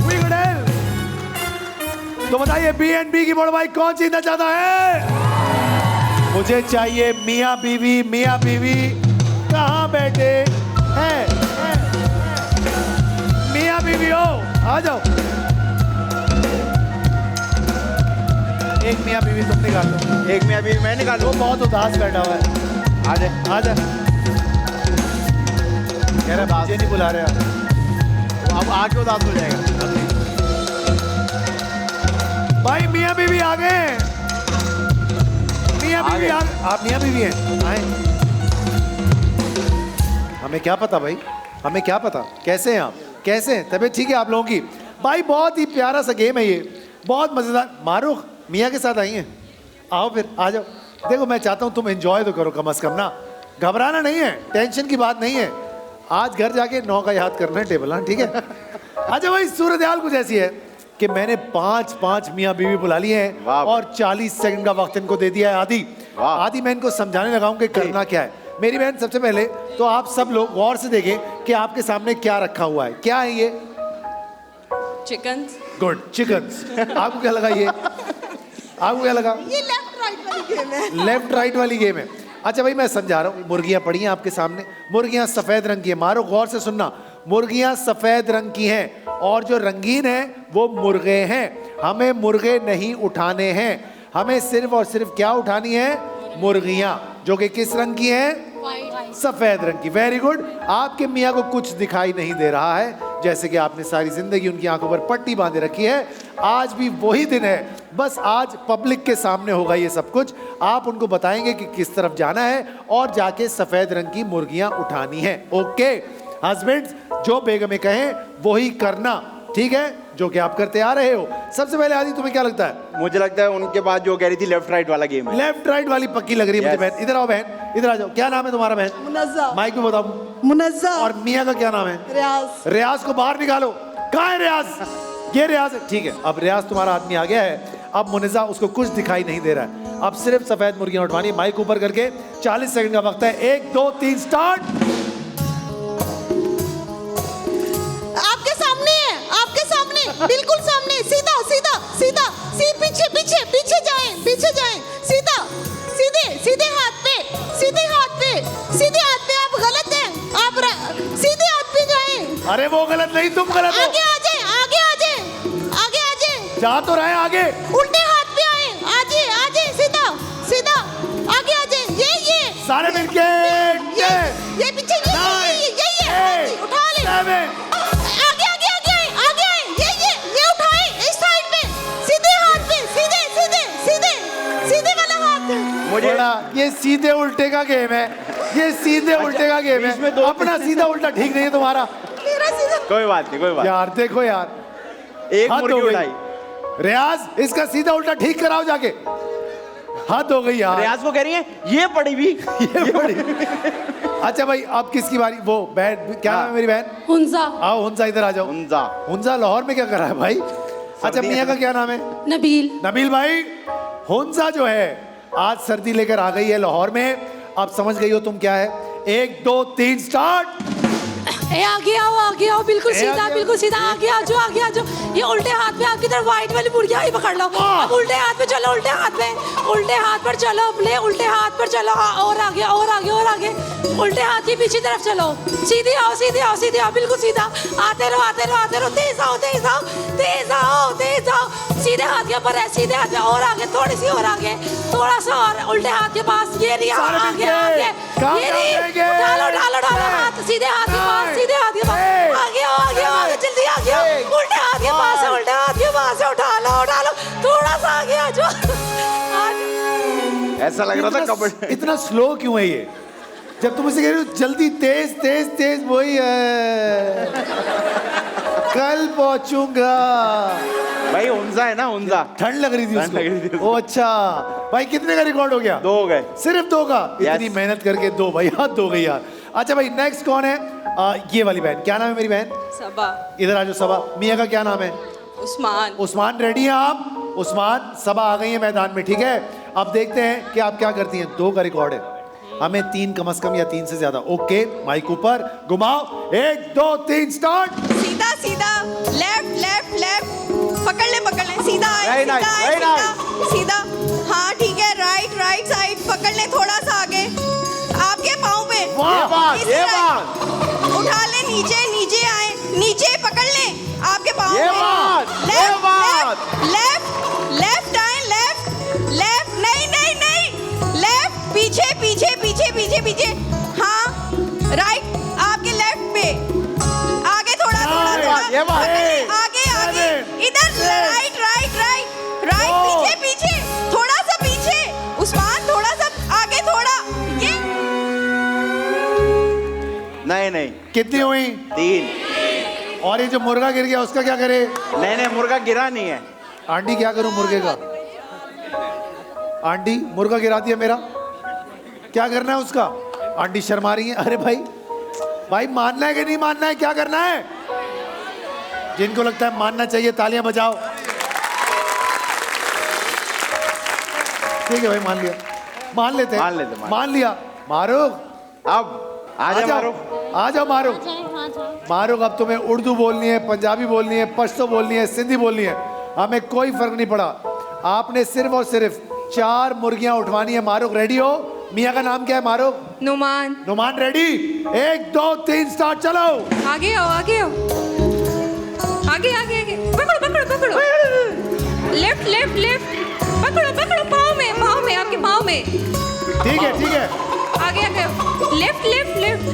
वीगोडेल। तो बताइए B&B की मोटर बाइक कौन जीतना चाहता है? मुझे चाहिए मियाँ बीवी। मियाँ बीवी कहाँ बैठे हैं? मियाँ बीवी हो, आ जाओ। एक मियाँ बीवी तुम निकाल लो। एक में अभी मैं निकालूं। वो बहुत उदास बैठा हुआ है। आ जाए। आ जा। कह रहा मुझे नहीं बुला रहे आप। अब आके उदास हो जाएगा। भाई मियाँ बीवी आ गए हैं। मियाँ बीवी आप मियाँ बीवी हैं, आए। हमें क्या पता भाई, हमें क्या पता। कैसे हैं आप, कैसे हैं, तबीयत ठीक है आप लोगों की? भाई बहुत ही प्यारा सा गेम है ये, बहुत मजेदार। मारूख मियाँ के साथ आई हैं, आओ फिर आ जाओ। देखो मैं चाहता हूँ तुम एंजॉय तो करो कम से कम ना, घबराना नहीं है, टेंशन की बात नहीं है। आज घर जाके 9 का याद करना है टेबल, हाँ ठीक है। अच्छा भाई सूरत हाल कुछ ऐसी है कि मैंने 5 मियाँ बीवी बुला लिए हैं और 40 सेकंड का वक्त इनको दे दिया है। आदि मैं इनको समझाने लगा हूँ कि करना क्या है। मेरी बहन सबसे पहले तो आप सब लोग गौर से देखें कि आपके सामने क्या रखा हुआ है। क्या है ये? चिकन। Good, chicken. आपको क्या लगा ये? आपको क्या लगा? ये लेफ्ट राइट वाली गेम है। लेफ्ट राइट वाली गेम है। अच्छा भाई मैं समझा रहा हूँ। मुर्गियाँ पड़ी हैं आपके सामने, मुर्गियाँ सफेद रंग की है। मारो गौर से सुनना, मुर्गियाँ सफेद रंग की हैं और जो रंगीन हैं वो मुर्गे हैं। हमें मुर्गे नहीं उठाने हैं, हमें सिर्फ और सिर्फ क्या उठानी है? मुर्गियाँ, जो कि किस रंग की हैं? सफेद रंग की। Very good. आपके मियाँ को कुछ दिखाई नहीं दे रहा है, जैसे कि आपने सारी जिंदगी उनकी आंखों पर पट्टी बांधे रखी है। आज भी वही दिन है, बस आज पब्लिक के सामने होगा ये सब कुछ। आप उनको बताएंगे कि किस तरफ जाना है और जाके सफेद रंग की मुर्गियां उठानी है। ओके हस्बैंड्स, जो बेगमें कहें वही करना, ठीक है, जो कि आप करते आ रहे हो। सबसे पहले आदि तुम्हें क्या लगता है? मुझे लगता है उनके बाद जो कह रही थी लेफ्ट राइट वाला गेम है। लेफ्ट राइट वाली पक्की लग रही है मुझे। बहन इधर आओ, बहन इधर आ जाओ। क्या नाम है तुम्हारा बहन? मुनज़्ज़ा। माइक में बताओ। मुनज़्ज़ा। और मियाँ का क्या नाम है? रियाज। रियाज को बाहर निकालो। कहाँ है रियाज? ये रियाज है, ठीक है। अब रियाज तुम्हारा आदमी आ गया है। अब मुनिज़ा उसको कुछ दिखाई नहीं दे रहा है। अब सिर्फ सफेद मुर्गियां उठवानी। माइक ऊपर करके 40 सेकंड का वक्त है। 1 2 3 स्टार्ट। आपके सामने है, आपके सामने, बिल्कुल सामने। सीधा सीधा सीधा, पीछे पीछे पीछे जाएं, पीछे जाएं। सीधा सीधे सीधे हाथ पे, सीधे हाथ पे, सीधे हाथ पे। आप गलत हैं, आप सीधे हाथ पे जाएं। अरे वो गलत नहीं, तुम गलत हो। आगे आ जाएं, आगे आ जाएं, आगे आ जाएं। जा तो रहे आगे। उल्टे हाथ पे आए, आ जाए सीधा सीधा, आगे आ जाए। ये सारे मिलके ये पीछे, ये उठा ले। आगे आगे आगे आए, आगे आए। ये उठाए इस साइड पे, सीधे हाथ पे, सीधे सीधे सीधे सीधे वाला हाथ। मुझे ये सीधे उल्टे का गेम है, ये सीधे उल्टे का गेम है। इसमें दो अपना सीधा उल्टा ठीक नहीं है तुम्हारा। मेरा सीधा। कोई बात नहीं, कोई बात यार देखो यार, एक हद मुर्गी हो गई। उठाई। रियाज इसका सीधा उल्टा ठीक कराओ जाके। हद हो गई यार। रियाज को कह रही है ये पड़ी भी। ये बड़ी। अच्छा भाई अब किसकी बारी? वो बहन, क्या नाम है मेरी बहन? हुंजा। आओ हुंजा इधर आ जाओ। हुंजा। हुंजा लाहौर में क्या कर रहा है भाई? अच्छा मियाँ का क्या नाम है? नबील। नबील भाई, हुंजा जो है आज सर्दी लेकर आ गई है लाहौर में। अब समझ गई हो तुम क्या है? 1 2 3 स्टार्ट। आगे आओ, बिल्कुल सीधा, बिल्कुल सीधा। आगे आ जाओ। ये उल्टे हाथ पे आपकी तरफ व्हाइट वाली मुर्गियां ही पकड़ लो। अब उल्टे हाथ पे चलो, उल्टे हाथ पर चलो अपने, उल्टे हाथ पर चलो। और आगे और आगे और आगे। उल्टे हाथ की पीछे तरफ चलो। सीधे आओ, बिल्कुल सीधा। आते रहो। तेज आओ। सीधे हाथ के ऊपर है, सीधे हाथ पे और आगे, थोड़ी सी और आगे, थोड़ा सा और उल्टे हाथ के पास। ये रही आगे। ये रही। डालो हाथ, सीधे हाथ के पास, सीधे हाथ के पास। आगे आओ, जल्दी आगे आओ। उल्टे हाथ के पास है, उल्टे हाथ के पास है। उठा लो, थोड़ा सा आगे आ जाओ। ऐसा लग रहा था कबड्डी। इतना स्लो क्यों है ये? जब तुम इसे कह रहे हो जल्दी, तेज, वही है। कल पहुंचूंगा। भाई हुंजा है ना, हुंजा। ठंड लग रही थी ठंड लग रही थी उसको। उसको। ओ अच्छा भाई, कितने का रिकॉर्ड हो गया? 2 हो गए। सिर्फ 2 का? Yes. इतनी मेहनत करके 2 भाई, हाथ 2 गई यार। अच्छा भाई नेक्स्ट कौन है? ये वाली बहन, क्या नाम है मेरी बहन? सबा। इधर आ जाओ सबा। मियाँ का क्या नाम है? उस्मान। उस्मान रेडी हैं आप? उस्मान, सबा आ गई है मैदान में, ठीक है। अब देखते हैं कि आप क्या करती हैं। 2 का रिकॉर्ड है, हमें 3 कम से कम या 3 से ज्यादा। ओके माइक ऊपर घुमाओ। 1 2 3 स्टार्ट। सीधा, लेफ्ट। पकड़ ले, सीधा Very nice. सीधा। हाँ ठीक है, राइट साइड पकड़ ले, थोड़ा सा आगे, आपके पाँव पे। ये बात। उठा ले, नीचे आए, नीचे पकड़ ले, आपके पाँव ये पे। बात। लेफ्ट आए, लेफ्ट, नहीं, लेफ्ट, पीछे। हाँ राइट, आपके लेफ्ट पे, नहीं नहीं, कितनी हुई? 3। और ये जो मुर्गा गिर गया उसका क्या करे? नहीं नहीं, मुर्गा गिरा नहीं है। आंटी क्या करूं मुर्गे का? आंटी मुर्गा गिरा दिया मेरा, क्या करना है उसका? आंटी शर्मा रही है। अरे भाई भाई मानना है कि नहीं मानना है, क्या करना है? जिनको लगता है मानना चाहिए तालियां बजाओ। ठीक है भाई, मान लिया, मान लेते हैं, मान लिया। मारूक अब आजा मारूक, आ जाओ मारूक। मारूक अब तुम्हें उर्दू बोलनी है, पंजाबी बोलनी है, पश्तो बोलनी है, सिंधी बोलनी है, हमें कोई फर्क नहीं पड़ा। आपने सिर्फ और सिर्फ 4 मुर्गियां उठवानी है। मारूक रेडी हो? मियाँ का नाम क्या है मारूक? नुमान। नुमान रेडी? 1 2 3 स्टार्ट, चलो। आगे आओ, आगे आओ, आगे आगे आगे, पकड़ो पकड़ो पकड़ो, लेफ्ट लेफ्ट लेफ्ट, पकड़ो पकड़ो, पाँव में आपके पाँव में। ठीक है ठीक है, आगे आगे, लेफ्ट लेफ्ट लेफ्ट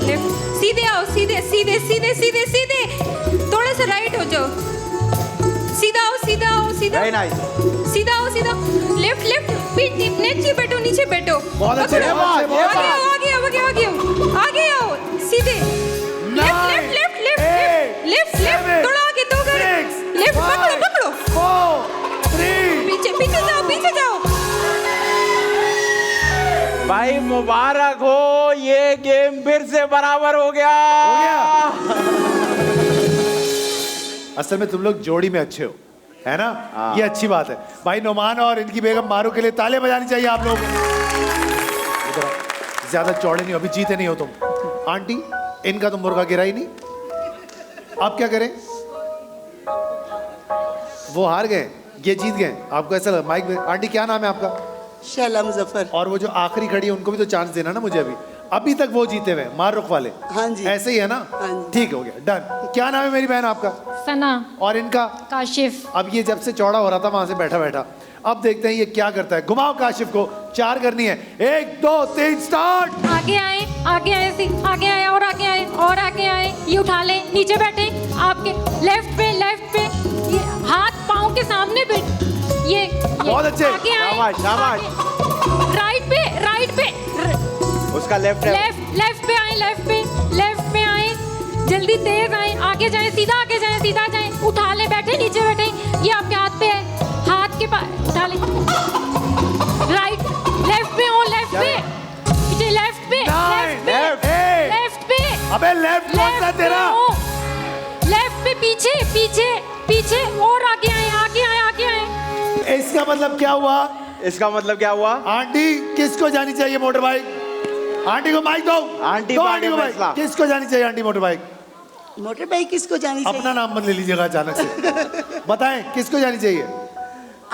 लेफ्ट, सीधे आओ, सीधे सीधे सीधे सीधे सीधे, थोड़ा सा राइट हो जाओ, सीधा आओ सीधा आओ सीधा, वेरी नाइस, सीधा आओ सीधा, लेफ्ट लेफ्ट, नीचे बैठो नीचे बैठो, बहुत अच्छे, पकड़ो, बहुत अच्छे, बहुत आगे आओ आगे आओ आगे आगे आओ, आगे आओ, सीधे, left left left left left left, थोड़ा आगे, 2 लेफ्ट, पकड़ो पकड़ो, 4 3 पीछे पीछे जाओ, पीछे जाओ। भाई मुबारक हो, ये गेम फिर से बराबर हो गया। असल में तुम लोग जोड़ी में अच्छे हो, है ना? हाँ। ये अच्छी बात है भाई। नोमान और इनकी बेगम मारू के लिए ताले बजानी चाहिए आप लोग। इधर आओ, ज्यादा चौड़े नहीं हो, अभी जीते नहीं हो तुम। आंटी इनका तो मुर्गा गिरा ही नहीं, आप क्या करें? वो हार गए, ये जीत गए। आपको ऐसा लगा? माइक में आंटी क्या नाम है आपका? शलम जफर। और वो जो आखिरी खड़ी है उनको भी तो चांस देना ना मुझे। अभी तक वो जीते हुए मारूक वाले। हाँ जी। ऐसे ही है ना? हाँ जी। ठीक हो गया, डन। क्या नाम है मेरी बहन आपका? सना। और इनका? काशिफ। अब ये जब से चौड़ा हो रहा था वहां से बैठा बैठा, अब देखते हैं ये क्या करता है। घुमाओ काशिफ को, 4 करनी है। 1 2 3 स्टार्ट। आगे आए आगे और आगे आए और आगे आए, ये उठा ले, नीचे बैठे, आपके लेफ्ट पे ये हाथ पाँव के सामने बैठ, ये बहुत अच्छे, आगे आए, शाबाश, शाबाश। राइट पे उसका लेफ्ट है। लेफ्ट पे आए, जल्दी तेज आए, आगे जाए, सीधा जाए, उठा ले, बैठे नीचे बैठे, ये आपके हाथ पे है, हाथ के पास उठा ले, राइट लेफ्ट पे हो, लेफ्ट पे पीछे, लेफ्ट पे अबे लेफ्ट कौन सा तेरा? लेफ्ट पे पीछे और आगे आए। इसका मतलब क्या हुआ? इसका मतलब क्या हुआ? आंटी किसको जानी चाहिए मोटर बाइक? आंटी को माइक दो। आंटी दो को आंटी को फैसला। माइक। किसको जानी चाहिए aunty motor bike? Motor bike किसको जानी चाहिए? अपना नाम मत ले लीजिएगा अचानक से। बताएं किसको जानी चाहिए?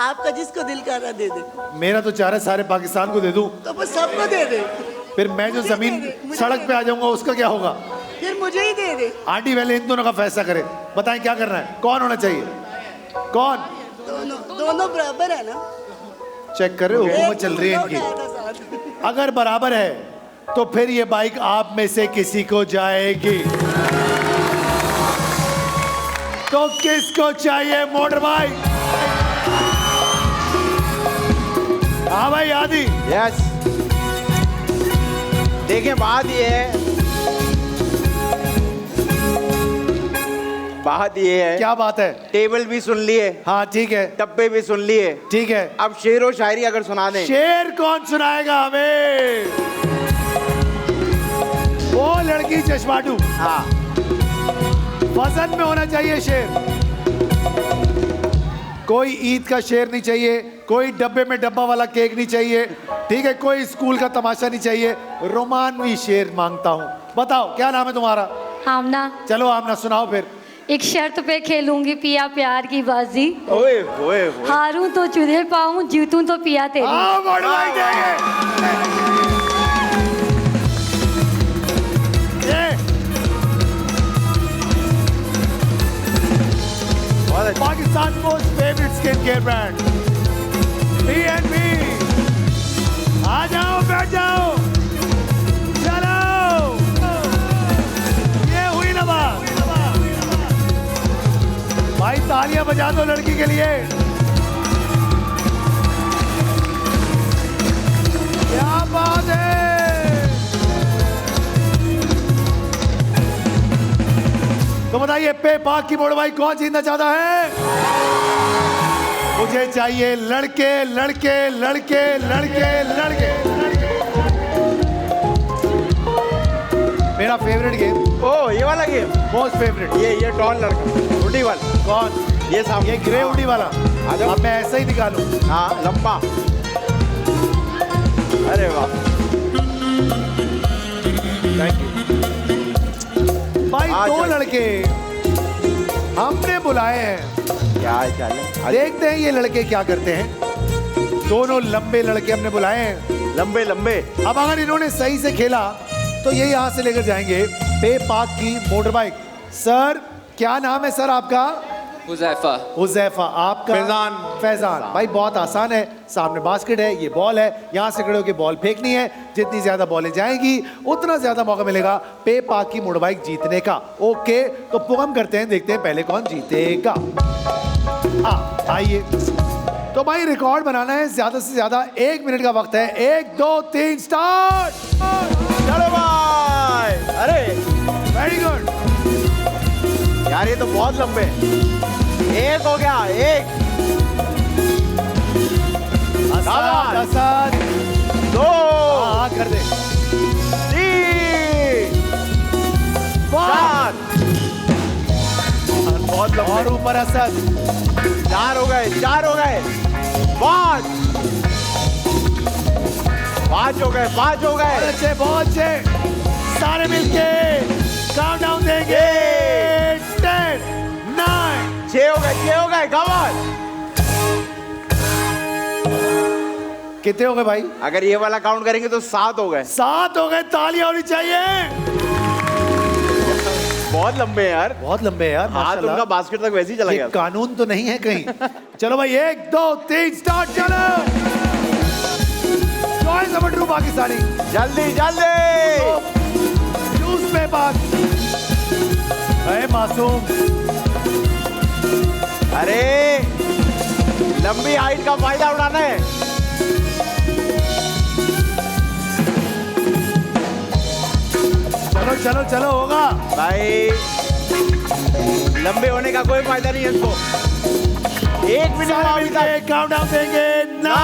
आपका जिसको दिल कर रहा दे दे। मेरा तो चाह रहा है सारे पाकिस्तान को दे दूं, तो बस सबको दे दे, फिर मैं जो जमीन सड़क पे आ जाऊंगा उसका क्या होगा? फिर मुझे ही दे दे। आंटी पहले इन दोनों का फैसला करे, बताएं क्या करना है, कौन होना चाहिए? कौन? दोनों बराबर है ना? चेक कर रहे हो, हुकूमत चल रही है इनकी। इनकी। अगर बराबर है तो फिर ये बाइक आप में से किसी को जाएगी। तो किसको चाहिए मोटर बाइक? हाँ भाई आदि। यस, देखिए बात ये है, क्या बात है? टेबल भी सुन लिए, हाँ ठीक है, डब्बे भी सुन लिए, ठीक है। अब शेर व शायरी अगर सुना दें। शेर कौन सुनाएगा हमें? वो लड़की चश्माटू। हाँ, वजन में होना चाहिए शेर। कोई ईद का शेर नहीं चाहिए, कोई डब्बे में डब्बा वाला केक नहीं चाहिए, ठीक है, कोई स्कूल का तमाशा नहीं चाहिए, रोमानवी शेर मांगता हूँ। बताओ क्या नाम है तुम्हारा? आमना। चलो आमना सुनाओ फिर। एक शर्त पे खेलूंगी पिया प्यार की बाजी, ओए ओए ओए। हारूं तो चूल्हे पाऊं, जीतूं तो पिया तेरी। आओ मोटर बाइक देंगे। Pakistan most favourite skin care brand B&B। आ जाओ, बैठ जाओ, चलो। ये हुई ना बात। भाई तालियां बजा दो लड़की के लिए। क्या बात है। बताइए पे पाक की मोड़ भाई कौन जीतना चाहता है? मुझे चाहिए लड़के लड़के लड़के लड़के लड़के लड़के। मेरा फेवरेट गेम, ओ ये वाला गेम, मोस्ट फेवरेट। ये टॉल लड़का, हुडी वाला। कौन? ये सामने, ये ग्रे हुडी वाला। आ जाओ। अब मैं ऐसा ही निकालूं। हाँ लंबा। अरे वाह, थैंक यू भाई। आ दो जाओ। लड़के हमने बुलाए हैं, क्या चाल है? देखते हैं ये लड़के क्या करते हैं। दोनों लंबे लड़के हमने बुलाए हैं। लंबे लंबे। अब अगर इन्होंने सही से खेला तो ये यहाँ से लेकर जाएंगे पे पाक की मोटर बाइक। सर क्या नाम है सर आपका? हुज़ैफा। हुज़ैफा। आपका? फैजान। फैजान। भाई बहुत आसान है, सामने बास्केट है, ये बॉल है, यहाँ से खड़े होकर बॉल फेंकनी है। जितनी ज्यादा बॉलें जाएंगी उतना ज्यादा मौका मिलेगा पे पाक की मोटर बाइक जीतने का। ओके तो पुगम करते हैं, देखते हैं पहले कौन जीतेगा। आइए। तो भाई रिकॉर्ड बनाना है, ज्यादा से ज्यादा 1 मिनट का वक्त है। 1 2 3 स्टार्ट। चलो भाई। अरे वेरी गुड यार ये तो बहुत लंबे हैं। एक हो गया, एक। आसान आसान। 2 हाँ कर दे। 3 4 बहुत लंबे। और ऊपर असद। 4 हो गए, 4 हो गए। 5 हो गए, 5 हो गए। बहुत अच्छे बहुत अच्छे। सारे मिलके काउंटडाउन देंगे। 10 9 6 हो गए, 6 हो गए। कमाल। कितने हो गए भाई? अगर ये वाला काउंट करेंगे तो 7 हो गए। 7 हो गए। तालियां होनी चाहिए। बहुत लंबे हैं यार। बहुत लंबे हैं यार हाथ माशाल्लाह। उनका बास्केट तक वैसे ही चला ये गया। कानून तो नहीं है कहीं। चलो भाई 1 2 3 स्टार्ट। चलो जॉइन नंबर 2 पाकिस्तानी। जल्दी जल्दी। जूस पे बात। अरे मासूम। अरे लंबी हाइट का फायदा उठाना है। चलो चलो चलो होगा भाई लंबे होने का कोई फायदा नहीं है इसको। 1 मिनट सारे अभी मिलके तक। काउंटडाउन देंगे। 9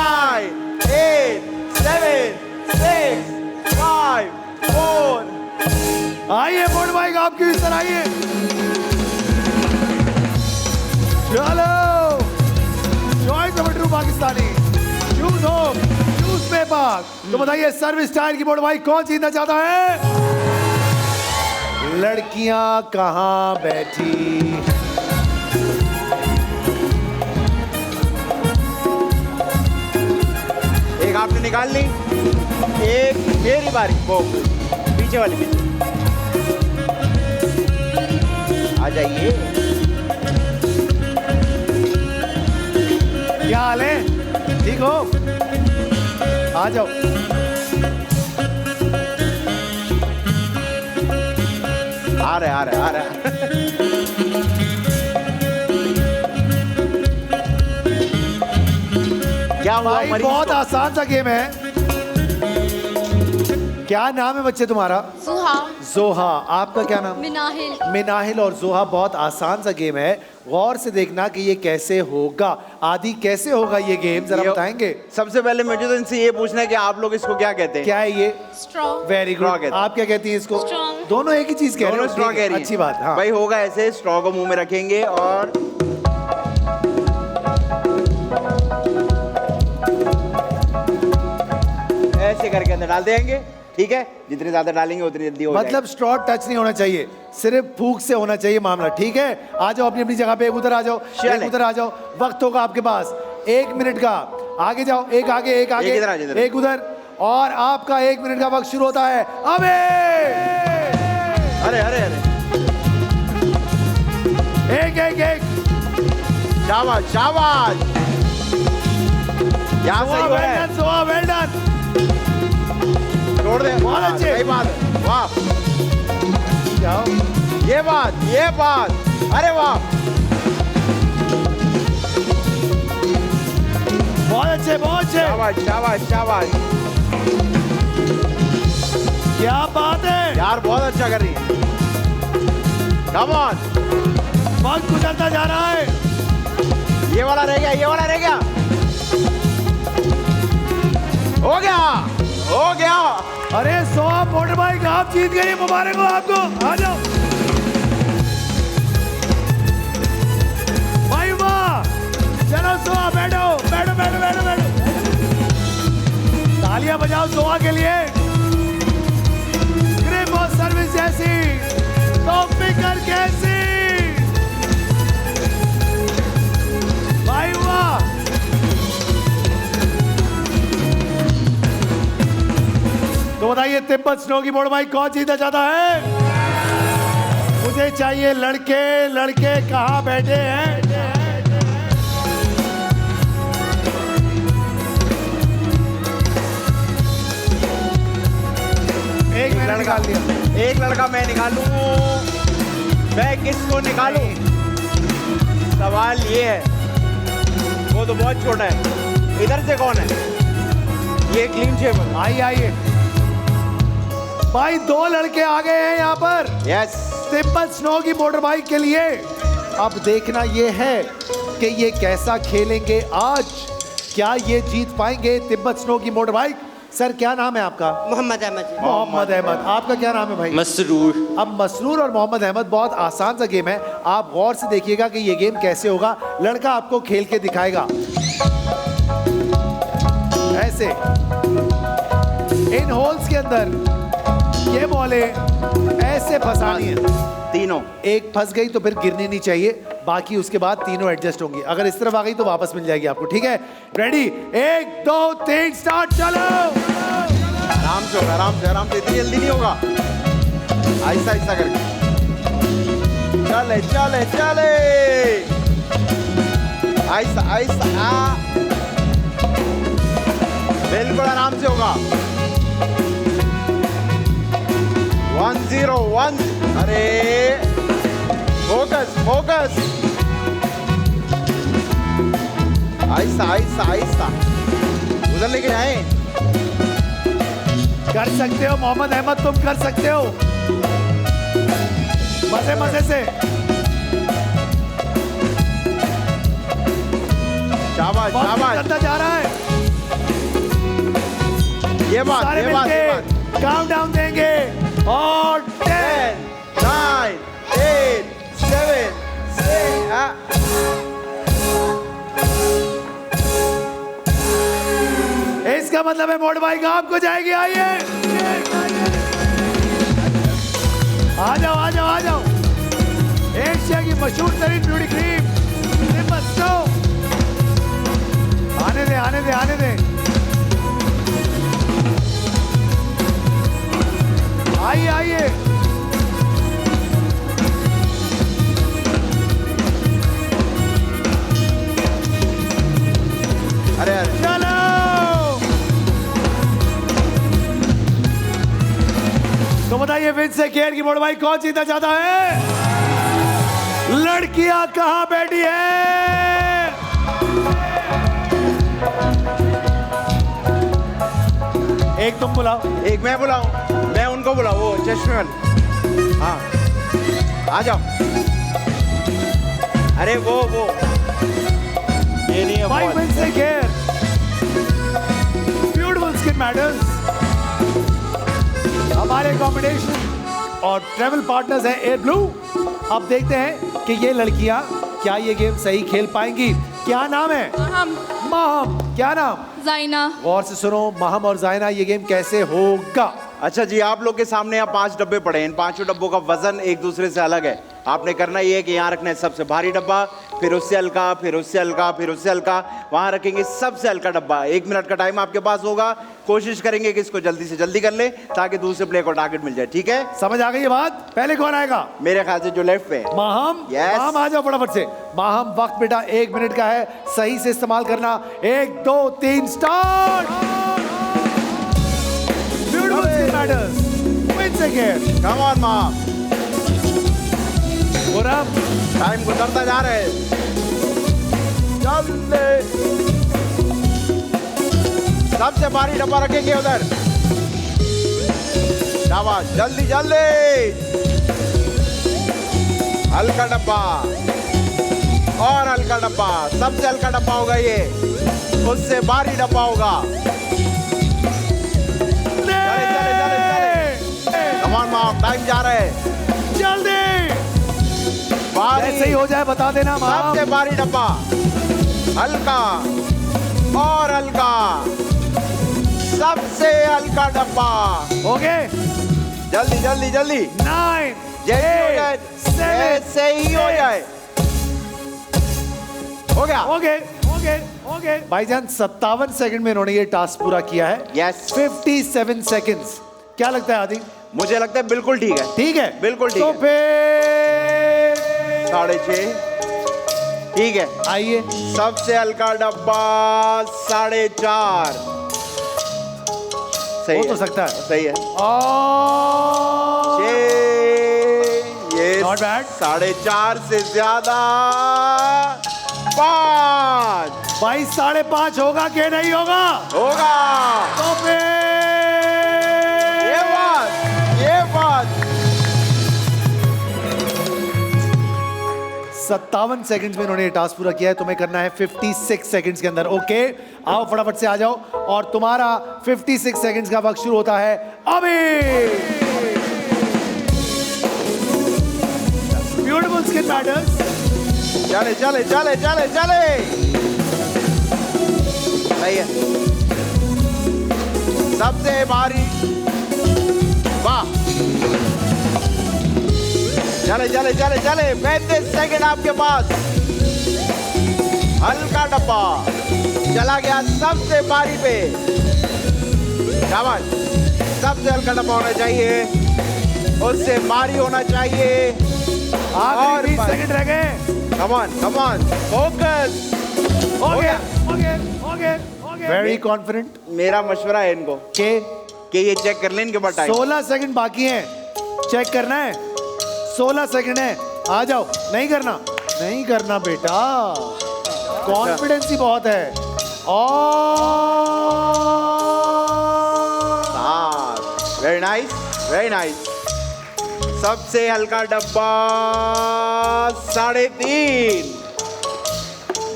8 7 6 5 4 आइए बोर्ड बाइक आपकी इस तरह आइए। चलो join number 2 Pakistani. Choose home choose पे पाक। तो बताइए सर्विस स्टाइल की बोर्ड बाइक कौन जीतना चाहता है? लड़कियां कहां बैठी? एक आपने निकाल ली, एक मेरी बारी। वो पीछे वाली, पीछे आ जाइए। क्या हाल है? ठीक हो? आ जाओ। आ रहे आ रहे आ रहे। क्या हुआ भाई मरीज बहुत को? आसान सा गेम है। क्या नाम है बच्चे तुम्हारा? सुहा। जोहा। आपका क्या नाम? मिनाहिल। मिनाहिल और जोहा। बहुत आसान सा गेम है, गौर से देखना कि ये कैसे होगा। आदि कैसे होगा ये गेम जरा ये- बताएंगे? सबसे पहले मुझे तो इनसे ये पूछना है कि आप लोग इसको क्या कहते हैं? क्या है ये? स्ट्रॉन्ग। Very Straw good. कहते हैं। आप क्या कहती हैं इसको? Strong। दोनों एक ही चीज कह रहे दोनों हो। स्ट्रॉ ठीक कह है, रही हैं। अच्छी बात। हाँ भाई होगा ऐसे, स्ट्रॉ को मुंह में रखेंगे और ऐसे करके अंदर डाल देंगे। ठीक है, जितने ज्यादा डालेंगे उतनी जल्दी हो मतलब स्ट्रॉ टच नहीं होना चाहिए, सिर्फ फूक से होना चाहिए मामला। ठीक है, आ जाओ अपनी अपनी जगह पे। एक उधर आ जाओ, चलें। एक उधर आ जाओ। वक्त होगा आपके पास 1 मिनट का। आगे जाओ, एक आगे एक आगे एक इधर आ जाओ, इधर। एक उधर। और आपका 1 मिनट का वक्त शुरू होता है अबे। अरे अरे अरे, एक एक एक। शाबाश शाबाश। यहाँ सही हो रहा है। Soha well done. छोड़ दे। बहुत हाँ, अच्छे। सही बात है। वाह, जाओ। ये बात। अरे वाह, बहुत अच्छे बहुत अच्छे। शाबाश शाबाश शाबाश। क्या बात है। यार बहुत अच्छा कर रही है। Come on. वक्त गुजरता जा रहा है। ये वाला रह गया, ये वाला रह गया। हो गया, हो गया। अरे 100 मोटर बाइक आप जीत गए, मुबारक हो आपको। आ जाओ भाई, वाह। चलो सोआ, बैठो बैठो बैठो बैठो बैठो। तालियां बजाओ सोआ के लिए। ग्रिप और सर्विस जैसी तो फिकर कैसी, भाई वाह। तो बताइए तिब्बत स्नो की मोटर बाइक कौन जीतना चाहता है? मुझे चाहिए लड़के, लड़के कहां बैठे हैं? एक मैंने निकाल दिया। एक लड़का मैं निकालूं, मैं किसको निकालूं? सवाल ये है, वो तो बहुत छोटा है। इधर से कौन है? ये क्लीन शेव। आइए आइए भाई, 2 लड़के आ गए हैं यहाँ पर यस। तिब्बत स्नो की मोटर बाइक के लिए। अब देखना ये है कि ये कैसा खेलेंगे आज। क्या ये जीत पाएंगे तिब्बत स्नो की मोटर बाइक? सर क्या नाम है आपका? मोहम्मद अहमद। मोहम्मद अहमद। आपका क्या नाम है भाई? मसरूर। अब मसरूर और मोहम्मद अहमद, बहुत आसान सा गेम है। आप गौर से देखिएगा कि ये गेम कैसे होगा। लड़का आपको खेल के दिखाएगा। ऐसे इन होल्स के अंदर ये बॉलें ऐसे फंसानी है। तीनों एक फंस गई तो फिर गिरनी नहीं चाहिए, बाकी उसके बाद तीनों एडजस्ट होंगी। अगर इस तरफ आ गई तो वापस मिल जाएगी आपको। ठीक है, रेडी? 1 2 3 स्टार्ट। चलो आराम से होगा, आराम से, आराम से। इतनी जल्दी नहीं होगा, आहिस्ता आहिस्ता करके। चले चले चले, आहिस्ता आहिस्ता। बिल्कुल आराम से होगा। 1-0-1। अरे फोकस फोकस, आहिस्ता आहिस्ता आहिस्ता, उधर लेके जाए। कर सकते हो मोहम्मद अहमद, तुम कर सकते हो। मजे मजे से। शाबाश शाबाश, करता जा रहा है। ये बात, सारे ये बात, ये बात। मिलके काउंटडाउन देंगे और 10 9 8 7 6। इसका मतलब है मोटर बाइक आपको जाएगी। आइए आ जाओ आ जाओ आ जाओ। एशिया की मशहूर तरीन ब्यूटी क्रीम तिब्बत स्नो। आने दे आने दे आने दे। आइए आइए। अरे अरे, चलो तो बताइए विंस से केयर की मोटर बाइक कौन जीतना चाहता है? लड़कियां कहां बैठी है? एक तुम बुलाओ। एक मैं बुलाऊं, मैं उनको बुलाऊं, वो चश्मे वाले। हाँ आ जाओ। अरे वो ये नहीं है भाई बॉल। विंस से केयर, ब्यूटीफुल स्किन मैटर्स। हमारे कॉम्बिनेशन और ट्रैवल पार्टनर्स हैं एयर ब्लू। अब देखते हैं कि ये लड़कियां क्या ये गेम सही खेल पाएंगी। क्या नाम है? महम। क्या नाम? जाइना। गौर से सुनो, महम और जाइना, ये गेम कैसे होगा? अच्छा जी, आप लोग के सामने यहाँ 5 डब्बे पड़े हैं। इन 5 डब्बों का वजन एक दूसरे से अलग है। आपने करना ये है कि यहाँ रखना है सबसे भारी डब्बा, फिर उससे हल्का, फिर उससे हल्का, फिर उससे हल्का, वहाँ रखेंगे सबसे हल्का डब्बा। 1 मिनट का टाइम आपके पास होगा। कोशिश करेंगे कि इसको जल्दी से जल्दी कर ले ताकि दूसरे प्लेयर को टारगेट मिल जाए। ठीक है, समझ आ गई ये बात? पहले कौन आएगा? मेरे ख्याल से जो लेफ्ट पे है। महम। Yes. महम आ जाओ फटाफट से। महम, वक्त बेटा 1 मिनट का है, सही से इस्तेमाल करना। 1 2 3 start. Beautiful skin matters, wins से केयर। कम ऑन माँ, और अब टाइम गुजरता जा रहा है। जल्दी, सबसे भारी डब्बा रखेंगे उधर। शाबाश, जल्दी जल्दी। हल्का डब्बा और हल्का डब्बा, सबसे हल्का डब्बा होगा ये, उससे भारी डब्बा होगा। कमान माम, टाइम जा रहा है, जल्दी भारी, जैसे ही हो जाए बता देना माम। सबसे भारी डब्बा, हल्का और हल्का, सबसे हल्का डब्बा। हो गए जल्दी जल्दी जल्दी, 9 जैसे हो जाए, 7 जैसे ही हो जाए। हो गया। हो गए भाईजान 57 सेकंड में इन्होंने ये टास्क पूरा किया है। Yes, 57 seconds. क्या लगता है आदि? मुझे लगता है बिल्कुल ठीक है। ठीक है, बिल्कुल ठीक तो है। फिर 6.5 ठीक है। आइए, सबसे हल्का डब्बा 4.5। सही हो है, तो सकता है। सही है। और 6, ये Not bad. 4.5 से ज्यादा 5 भाई 5.5 होगा कि नहीं होगा? होगा। तो फिर ये बात 57 सेकंड्स में इन्होंने ये टास्क पूरा किया है। तुम्हें करना है 56 सेकंड्स के अंदर। ओके, आओ फटाफट से आ जाओ और तुम्हारा 56 सेकंड्स का वक्त शुरू होता है अभी। Beautiful skin matters. चले चले चले चले चले, सही है। सबसे भारी, वाह। चले चले चले चले, 35 सेकंड आपके पास। हल्का डब्बा चला गया सबसे भारी पे। शाबाश, सबसे हल्का डब्बा होना चाहिए, उससे भारी होना चाहिए। आखिरी 20 सेकंड रह गए। Come on, focus. हो गया। वेरी कॉन्फिडेंट मेरा मशवरा है इनको के कि ये चेक कर लें इनके पास टाइम। 16 सेकंड बाकी हैं, चेक करना है। 16 सेकंड है, आ जाओ। नहीं करना बेटा, कॉन्फिडेंस ही बहुत है। और वेरी नाइस, वेरी नाइस। सबसे हल्का डब्बा 3.5।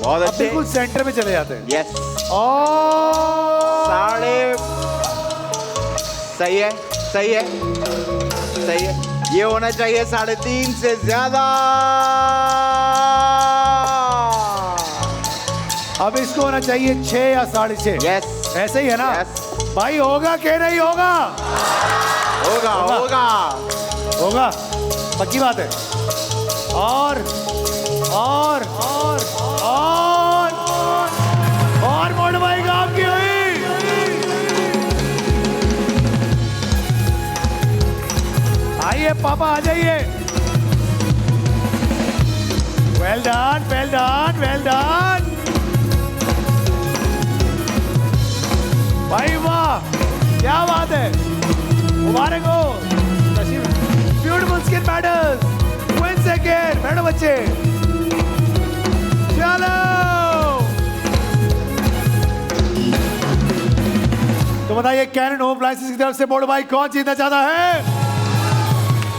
बहुत अब अच्छे। बिल्कुल सेंटर में चले जाते हैं। यस, और सही है, सही है, सही है। ये होना चाहिए 3.5 से ज्यादा। अब इसको होना चाहिए 6 या 6.5। यस, ऐसे ही है ना? यस। भाई होगा कि नहीं होगा? होगा होगा होगा, पक्की बात है। और मोड़ भाई काम की हुई। आइए पापा, आ जाइए। Well done, well done, well done भाई, वाह क्या बात है। मुबारक हो। Beautiful skin matters wins again. बैठो बच्चे, चलो। तो बताइए कैनन होम अप्लायंसेस की तरफ से बोर्ड भाई कौन जीतना चाहता है?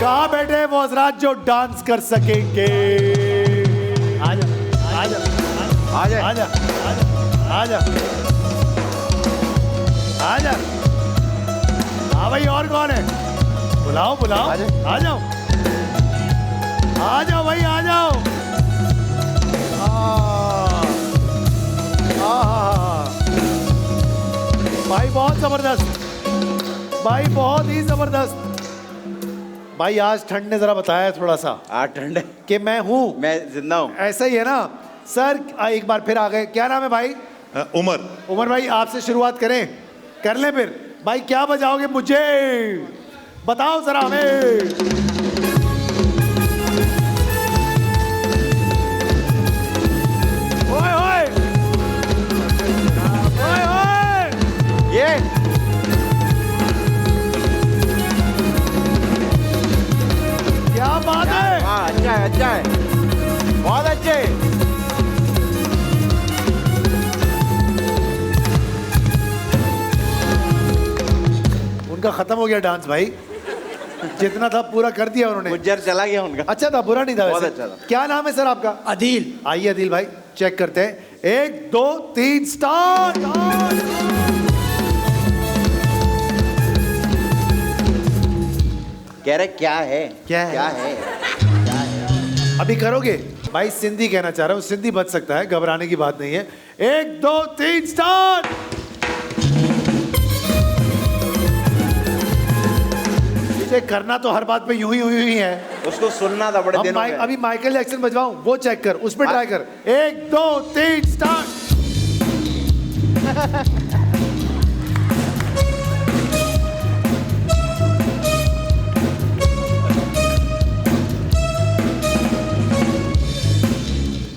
कहाँ बैठे वो हजरात जो डांस कर सकेंगे? आजा आजा आजा आजा आजा आजा। हाँ भाई, और कौन है? बुलाओ बुलाओ, आ जाओ भाई, आ जाओ। भाई बहुत जबरदस्त, भाई बहुत ही जबरदस्त। भाई आज ठंड ने जरा बताया थोड़ा सा ठंड है कि मैं हूँ, मैं जिंदा हूँ। ऐसा ही है ना सर? एक बार फिर आ गए। क्या नाम है भाई? उमर भाई, आपसे शुरुआत करें, कर लें फिर। भाई क्या बजाओगे मुझे? बताओ जरा हमें। ओए ओए ओए ओए, ये क्या बात है। हाँ, अच्छा है, अच्छा है, बहुत अच्छे। उनका खत्म हो गया डांस भाई। जितना था पूरा कर दिया उन्होंने। गुज्जर चला गया उनका। अच्छा था, बुरा नहीं था बहुत वैसे। अच्छा था। क्या नाम है सर आपका? अदील। आइए अदिल भाई, चेक करते हैं। 1 2 3 स्टार्ट। कह रहे क्या है? क्या है? क्या है? अभी करोगे भाई? सिंधी कहना चाह रहा हूँ, सिंधी बच सकता है, घबराने की बात नहीं है। 1 2 3 स्टार्ट। ये करना तो हर बात पे यूं ही है। उसको सुनना था बड़े दिनों में। अभी माइकल जैक्सन बजवाऊं, वो चेक कर, उस पर ट्राई कर। 1 2 3 स्टार्ट।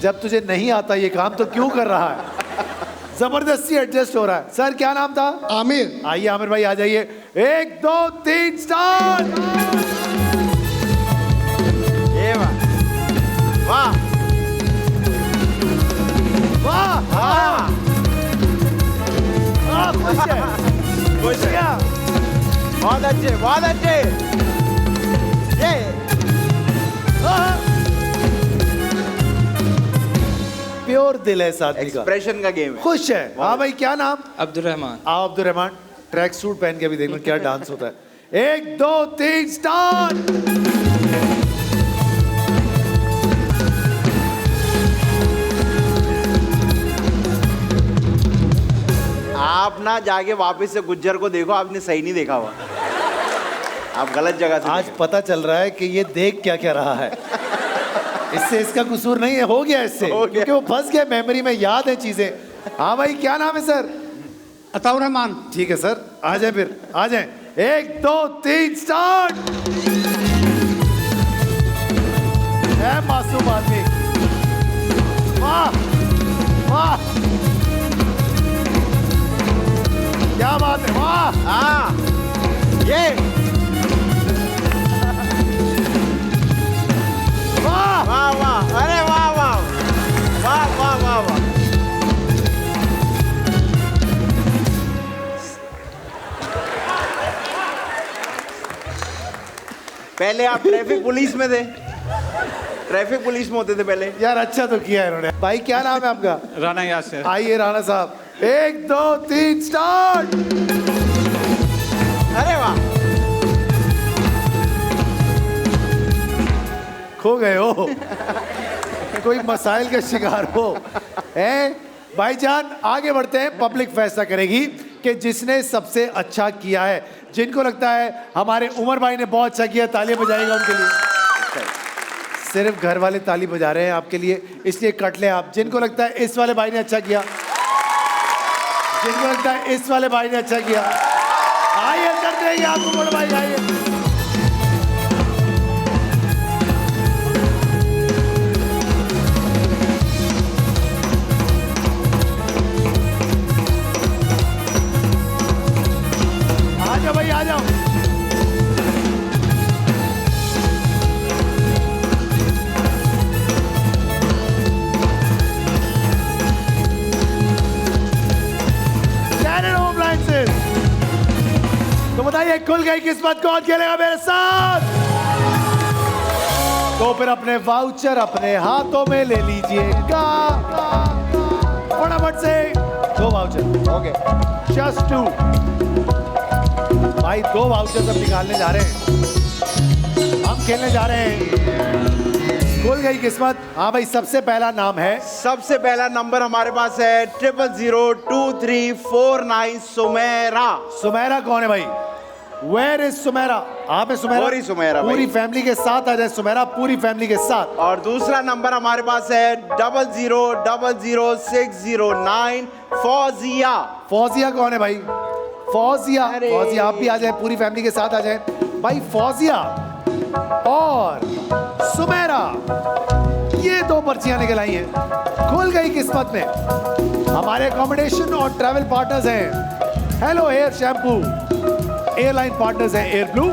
जब तुझे नहीं आता ये काम तो क्यों कर रहा है? जबरदस्ती एडजस्ट हो रहा है। सर क्या नाम था? आमिर। आइए आमिर भाई आ जाइए। 1 2 3 स्टार्ट। ये वाह वाह वाह हाँ खुश है। खुश है। बहुत अच्छे बहुत अच्छे। ये प्योर दिल है इस आदमी का, एक्सप्रेशन का गेम है। खुश है। हाँ भाई क्या नाम? अब्दुल रहमान। आओ अब्दुल रहमान, ट्रैक सूट पहन के अभी देखो क्या डांस होता है। 1 2 3 स्टार्ट। आप ना जाके वापस से गुज्जर को देखो, आपने सही नहीं देखा हुआ। आप गलत जगह से आज देखे। पता चल रहा है कि ये देख क्या क्या रहा है। इससे इसका कसूर नहीं है, हो गया इससे, हो गया। क्योंकि वो फंस गया मेमोरी में, याद है चीजें। हाँ भाई क्या नाम है सर? अताउर रहमान। ठीक है सर, आ जाए फिर, आ जाए। 1 2 3 स्टार्ट। है मासूम आदमी। वाह वाह क्या बात है, वाह। हाँ ये वाह वाह वाह अरे वाह वाह वाह वाह वाह वाह। पहले आप ट्रैफिक पुलिस में थे, ट्रैफिक पुलिस में होते थे पहले। यार अच्छा तो किया है इन्होंने। भाई क्या नाम है आपका? राना यासिर। आइए राणा साहब। 1 2 3 स्टार्ट। अरे वाह खो गए हो। कोई मसाइल का शिकार हो हैं? भाईजान आगे बढ़ते हैं। पब्लिक फैसला करेगी कि जिसने सबसे अच्छा किया है। जिनको लगता है हमारे उमर भाई ने बहुत अच्छा किया, तालियां बजाएगा उनके लिए। सिर्फ घर वाले ताली बजा रहे हैं आपके लिए, इसलिए कट लें आप। जिनको लगता है इस वाले भाई ने अच्छा किया, जिनको लगता है इस वाले भाई ने अच्छा किया, आइए कर देंगे आपको बड़े भाई, आइए। आ जाओ भाई आ जाओ। तो बताइए खुल गई किस्मत, कौन खेलेगा मेरे साथ? तो फिर अपने वाउचर अपने हाथों में ले लीजिएगा फटाफट से। 2 वाउचर, ओके, जस्ट 2। भाई 2 वाउचर अब निकालने जा रहे हैं, हम खेलने जा रहे हैं। खुल गई किस्मत। हाँ भाई सबसे पहला नाम है, सबसे पहला नंबर हमारे पास है 000234 सुमेरा। सुमेरा कौन है भाई? Where is Sumera? आप है सुमेरा? पूरी सुमेरा भाई। पूरी फैमिली के साथ आ जाए सुमेरा, पूरी फैमिली के साथ। और दूसरा नंबर हमारे पास है 000609 फौजिया। फौजिया कौन है भाई? फौजिया, अरे। फौजिया आप भी आ जाए, पूरी फैमिली के साथ आ जाए भाई। फौजिया और सुमेरा, ये 2 पर्चियां निकल आई हैं। खुल गई किस्मत में। हमारे अकोमोडेशन और ट्रैवल पार्टनर्स हैं hello air shampoo, airline partners हैं एयर ब्लू,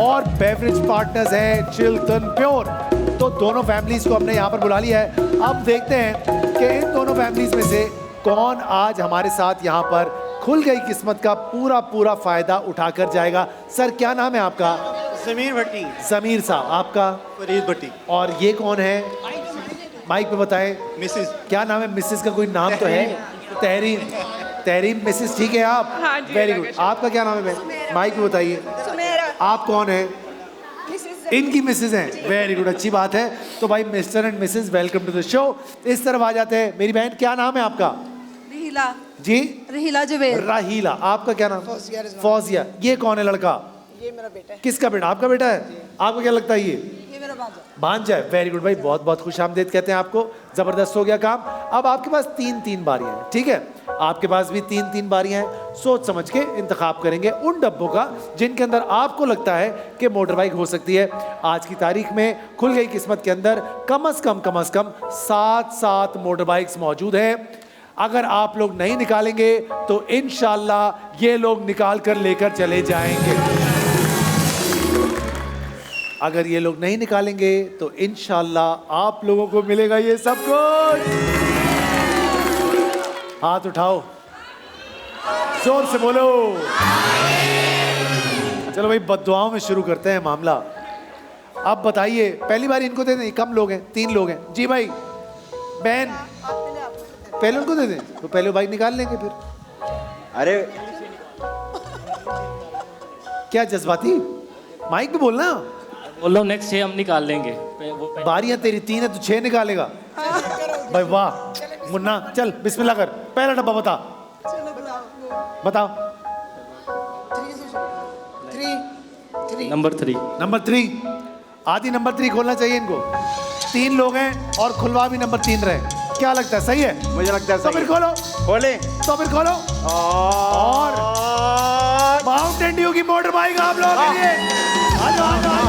और बेवरेज पार्टनर्स हैं चिल्टन प्योर। तो दोनों फैमिलीज को हमने यहाँ पर बुला लिया है। अब देखते हैं कि इन दोनों फैमिलीज में से कौन आज हमारे साथ यहाँ पर खुल गई किस्मत का पूरा पूरा फायदा उठाकर जाएगा। सर क्या नाम है आपका? समीर भट्टी। जमीर साहब, आपका? फरीद भट्टी। और ये कौन है? माइक पे बताएं। मिसेस। क्या नाम है? मिसेस का कोई नाम तो है? तहरीम। तहरीम मिसेस, ठीक है आप? हाँ जी, वेरी गुड। आपका क्या नाम है बहन? माइक पे बताइए। आप कौन है? इनकी मिसेस हैं। वेरी गुड, अच्छी बात है। तो भाई mister and Mrs, welcome to the show. इस तरफ आ जाते हैं। मेरी बहन, क्या नाम है आपका? रहीला। जी? रहीला जुबैर। राहीला। आपका क्या नाम? फौजिया। ये कौन है लड़का? ये मेरा बेटा है। किसका बेटा? आपका बेटा है। आपको क्या लगता है ये मेरा भांजा। भांजा है। वेरी गुड भाई, बहुत बहुत खुश आमदेद कहते हैं आपको। जबरदस्त हो गया काम। अब आपके पास 3-3 बारियां हैं, ठीक है? आपके पास भी 3-3 बारियां हैं। सोच समझ के इंतखाब करेंगे उन डब्बों का जिनके अंदर आपको लगता है कि मोटर बाइक हो सकती है। आज की तारीख में खुल गई किस्मत के अंदर कम से कम 7 मोटर बाइक्स मौजूद है। अगर आप लोग नहीं निकालेंगे तो इंशाल्लाह ये लोग निकाल कर लेकर चले जाएंगे। अगर ये लोग नहीं निकालेंगे तो इंशाल्लाह आप लोगों को मिलेगा ये सब कुछ। हाथ उठाओ, जोर से बोलो। चलो भाई, बद्दुआओं में शुरू करते हैं मामला। अब बताइए, पहली बार इनको दे दें? कम लोग हैं, 3 लोग हैं। जी भाई, बहन पहले उनको दे दें तो पहले बाइक निकाल लेंगे फिर। अरे क्या जज्बाती, माइक पे बोलना। बोलो नेक्स्ट 6 हम निकाल लेंगे। बारियां तेरी 3 है, तू 6 निकालेगा? भाई वाह मुन्ना, चल बिस्मिल्लाह कर। पहला डब्बा बता। बताओ। नंबर 3। नंबर 3। आदि नंबर 3 खोलना चाहिए इनको। 3 लोग हैं और खुलवा भी नंबर 3 रहे। क्या लगता है, सही है? मुझे लगता है तो सही फिर खोलो। खोले। तो फिर खोलो। और माउंटेन ड्यू की मोटर बाइक आप लोगों के लिए। आ जाओ, आ जाओ,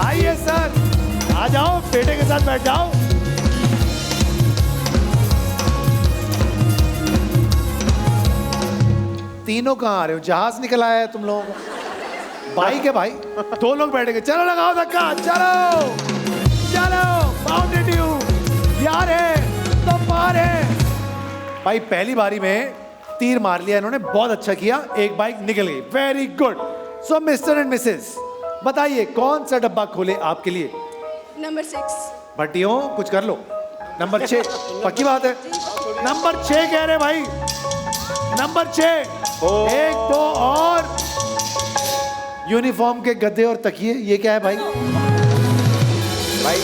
आइए सर, आ जाओ, बेटे के साथ बैठ जाओ। तीनों कहाँ आ रहे हो? जहाज निकल आया है तुम लोगों का। बाइक है भाई, 2 लोग बैठेंगे। चलो लगाओ धक्का, चलो चलो। माउंटेन ड्यू यार है तो पार है। भाई पहली बारी में तीर मार लिया इन्होंने, बहुत अच्छा किया। एक बाइक निकल गई। Very good. So mister and Mrs, बताइए कौन सा डब्बा खोले आपके लिए? नंबर 6। भट्टियों कुछ कर लो। नंबर 6 पक्की बात है? नंबर 6 कह रहे भाई। नंबर 6। 1 2 और यूनिफॉर्म के गद्दे और तकिए। ये क्या है भाई? भाई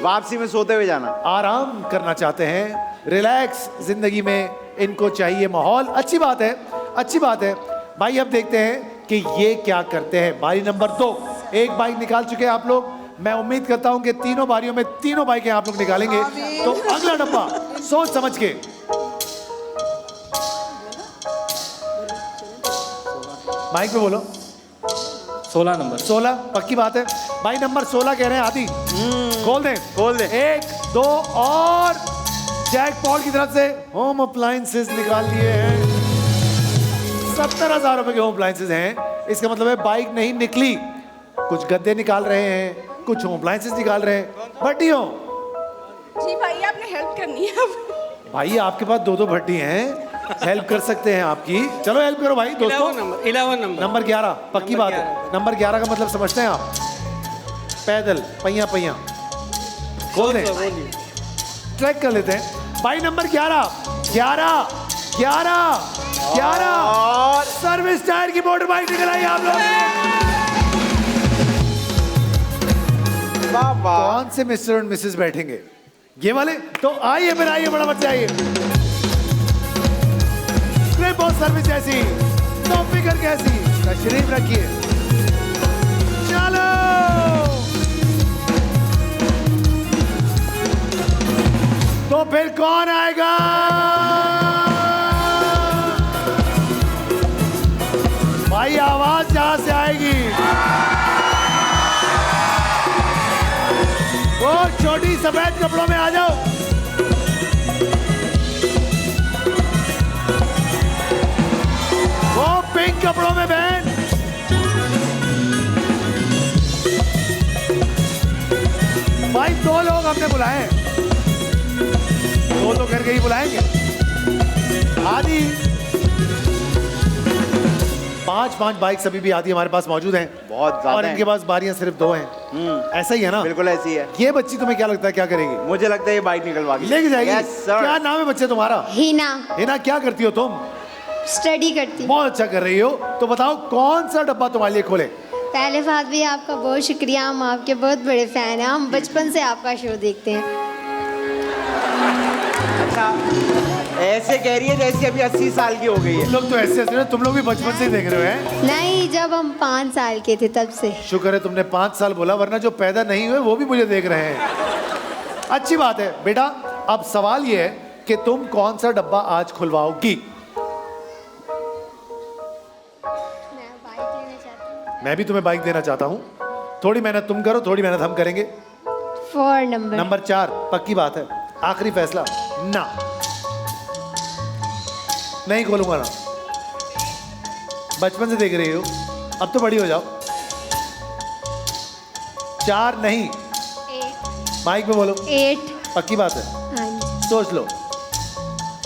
वापसी में सोते हुए जाना। आराम करना चाहते हैं, रिलैक्स जिंदगी में इनको चाहिए माहौल। अच्छी बात है, अच्छी बात है भाई। अब देखते हैं कि ये क्या करते हैं। बारी नंबर 2। एक बाइक निकाल चुके हैं आप लोग। मैं उम्मीद करता हूं कि तीनों बारियों में तीनों बाइकें आप लोग निकालेंगे। तो अगला डब्बा सोच समझ के। माइक पे बोलो। 16 नंबर। 16 पक्की बात है भाई। नंबर 16 कह रहे हैं आदि। खोल दें? खोल दे। 1 2 और जैकपॉट की तरफ से होम अप्लायंसेस निकाल लिए हैं। 70,000 रुपए के होम अप्लायंसेस हैं। इसका मतलब है बाइक नहीं निकली। कुछ गद्दे निकाल रहे हैं, कुछ होम अप्लायंसेस निकाल रहे हैं। भट्टियों जी भाई, आपने हेल्प करनी है। भाई आपके पास 2-2 भट्टी हैं, हेल्प कर सकते हैं आपकी। चलो हेल्प करो भाई दोस्तों। 11 नंबर। नंबर 11 पक्की बात है। नंबर 11 का मतलब समझते हैं आप? पैदल पहिया पहिया। खोल दें, ट्रैक कर लेते हैं भाई। नंबर 11 और सर्विस टायर की मोटर बाइक निकल आई आप लोग। कौन से मिस्टर और मिसेस बैठेंगे? ये वाले? तो आइए फिर, आइए, बड़ा मत जाइए। ट्रिप और सर्विस जैसी, तो फिकर कैसी, तशरीफ रखिए। चलो तो फिर कौन आएगा? भाई आवाज जहां से आएगी वो छोटी सफेद कपड़ों में आ जाओ। वो पिंक कपड़ों में बहन। भाई 2 लोग हमने बुलाए हैं, 2 तो करके ही बुलाएंगे। आदि 5 बाइक्स अभी भी आती है हमारे पास मौजूद हैं बहुत ज्यादा और हैं। इनके पास बारियां सिर्फ 2 हैं। ऐसा ही है ना? बिल्कुल ऐसी है। ये बच्ची तुम्हें क्या लगता है क्या करेगी? मुझे लगता है ये बाइक निकलवा के लेके जाएगी। Yes, sir. क्या नाम है बच्चे तुम्हारा? हिना हिना, क्या करती हो तुम? स्टडी करती हूँ। बहुत अच्छा कर रही हो। तो बताओ कौन सा डब्बा तुम्हारे लिए खोले? पहले बात भी आपका बहुत शुक्रिया, हम आपके बहुत बड़े फैन हैं, हम बचपन से आपका शो देखते हैं। अच्छा, ऐसे कह रही है जैसे अभी 80 साल की हो गई है। तुम लोग तो ऐसे हंस रहे हो, तुम लोग भी बचपन से ही देख रहे हो हैं? नहीं, जब हम 5 साल के थे तब से। शुक्र है तुमने 5 साल बोला, वरना जो पैदा नहीं हुए वो भी मुझे देख रहे हैं। अच्छी बात है बेटा। अब सवाल ये है कि तुम कौन सा डब्बा आज खुलवाओगी? मैं बाइक लेना चाहती हूँ। मैं भी तुम्हें बाइक देना चाहता हूँ। थोड़ी मेहनत तुम करो, थोड़ी मेहनत हम करेंगे। 4 नंबर। नंबर 4 पक्की बात है, आखिरी फैसला? ना, नहीं खोलूंगा ना। बचपन से देख रही हो, अब तो बड़ी हो जाओ। 4 नहीं, 8। माइक में बोलो। 8। पक्की बात है? हाँ जी। सोच लो,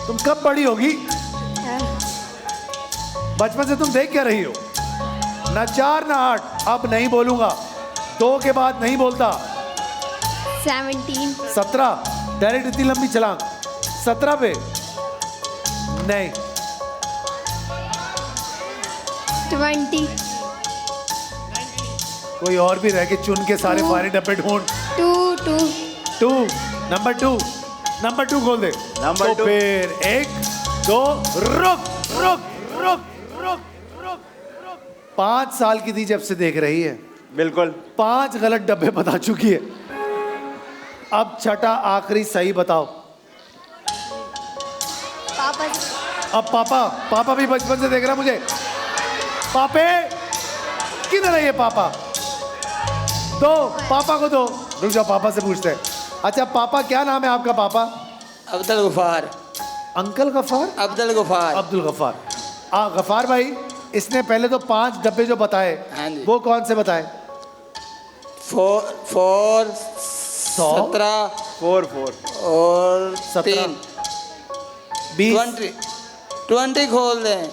तुम कब बड़ी होगी? बचपन से तुम देख क्या रही हो? ना 4 ना 8। अब नहीं बोलूंगा, 2 के बाद नहीं बोलता। 17। 17 डायरेक्ट, इतनी लंबी छलांग 17 पे? नहीं। 20। कोई और भी रह के चुन के सारे फारे डब्बे ढूंढ। 2। नंबर 2 खोल दे। नंबर तो 2। फिर 1 2 रुक रुक रुक रुक रुक रुक। 5 साल की थी जब से देख रही है, बिल्कुल 5 गलत डब्बे बता चुकी है। अब छठा आखिरी सही बताओ। पापा। अब पापा भी बचपन से देख रहा मुझे। पापे किधर है ये पापा? दो, पापा को दो। रुक जाओ, पापा से पूछते हैं। अच्छा पापा, क्या नाम है आपका पापा? अब्दुल गफार। अंकल गफार? अब्दुल गफार। अब्दुल गफार। गफार भाई, इसने पहले तो 5 डब्बे जो बताए, हाँ जी। वो कौन से बताए? 4 17 4 और 17 3 20 20 खोल दें।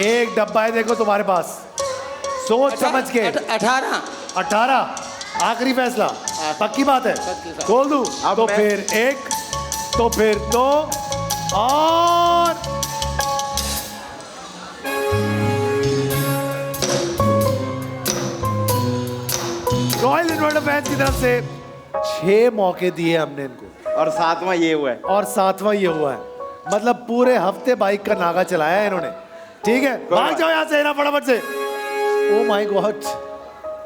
एक डब्बा है देखो तुम्हारे पास, सोच समझ के। 18 18 आखिरी फैसला? पक्की बात है? पक्की बात। खोल दूं? अब तो मैं- फिर 1 तो फिर 2 और रॉयल इन्वर्टर फैंस की तरफ से 6 मौके दिए हमने इनको, और 7वां ये हुआ है। और 7वां ये हुआ है। मतलब पूरे हफ्ते बाइक का नागा चलाया है इन्होंने। ठीक है, भाग जाओ यहाँ से ना फटाफट से। Oh my God,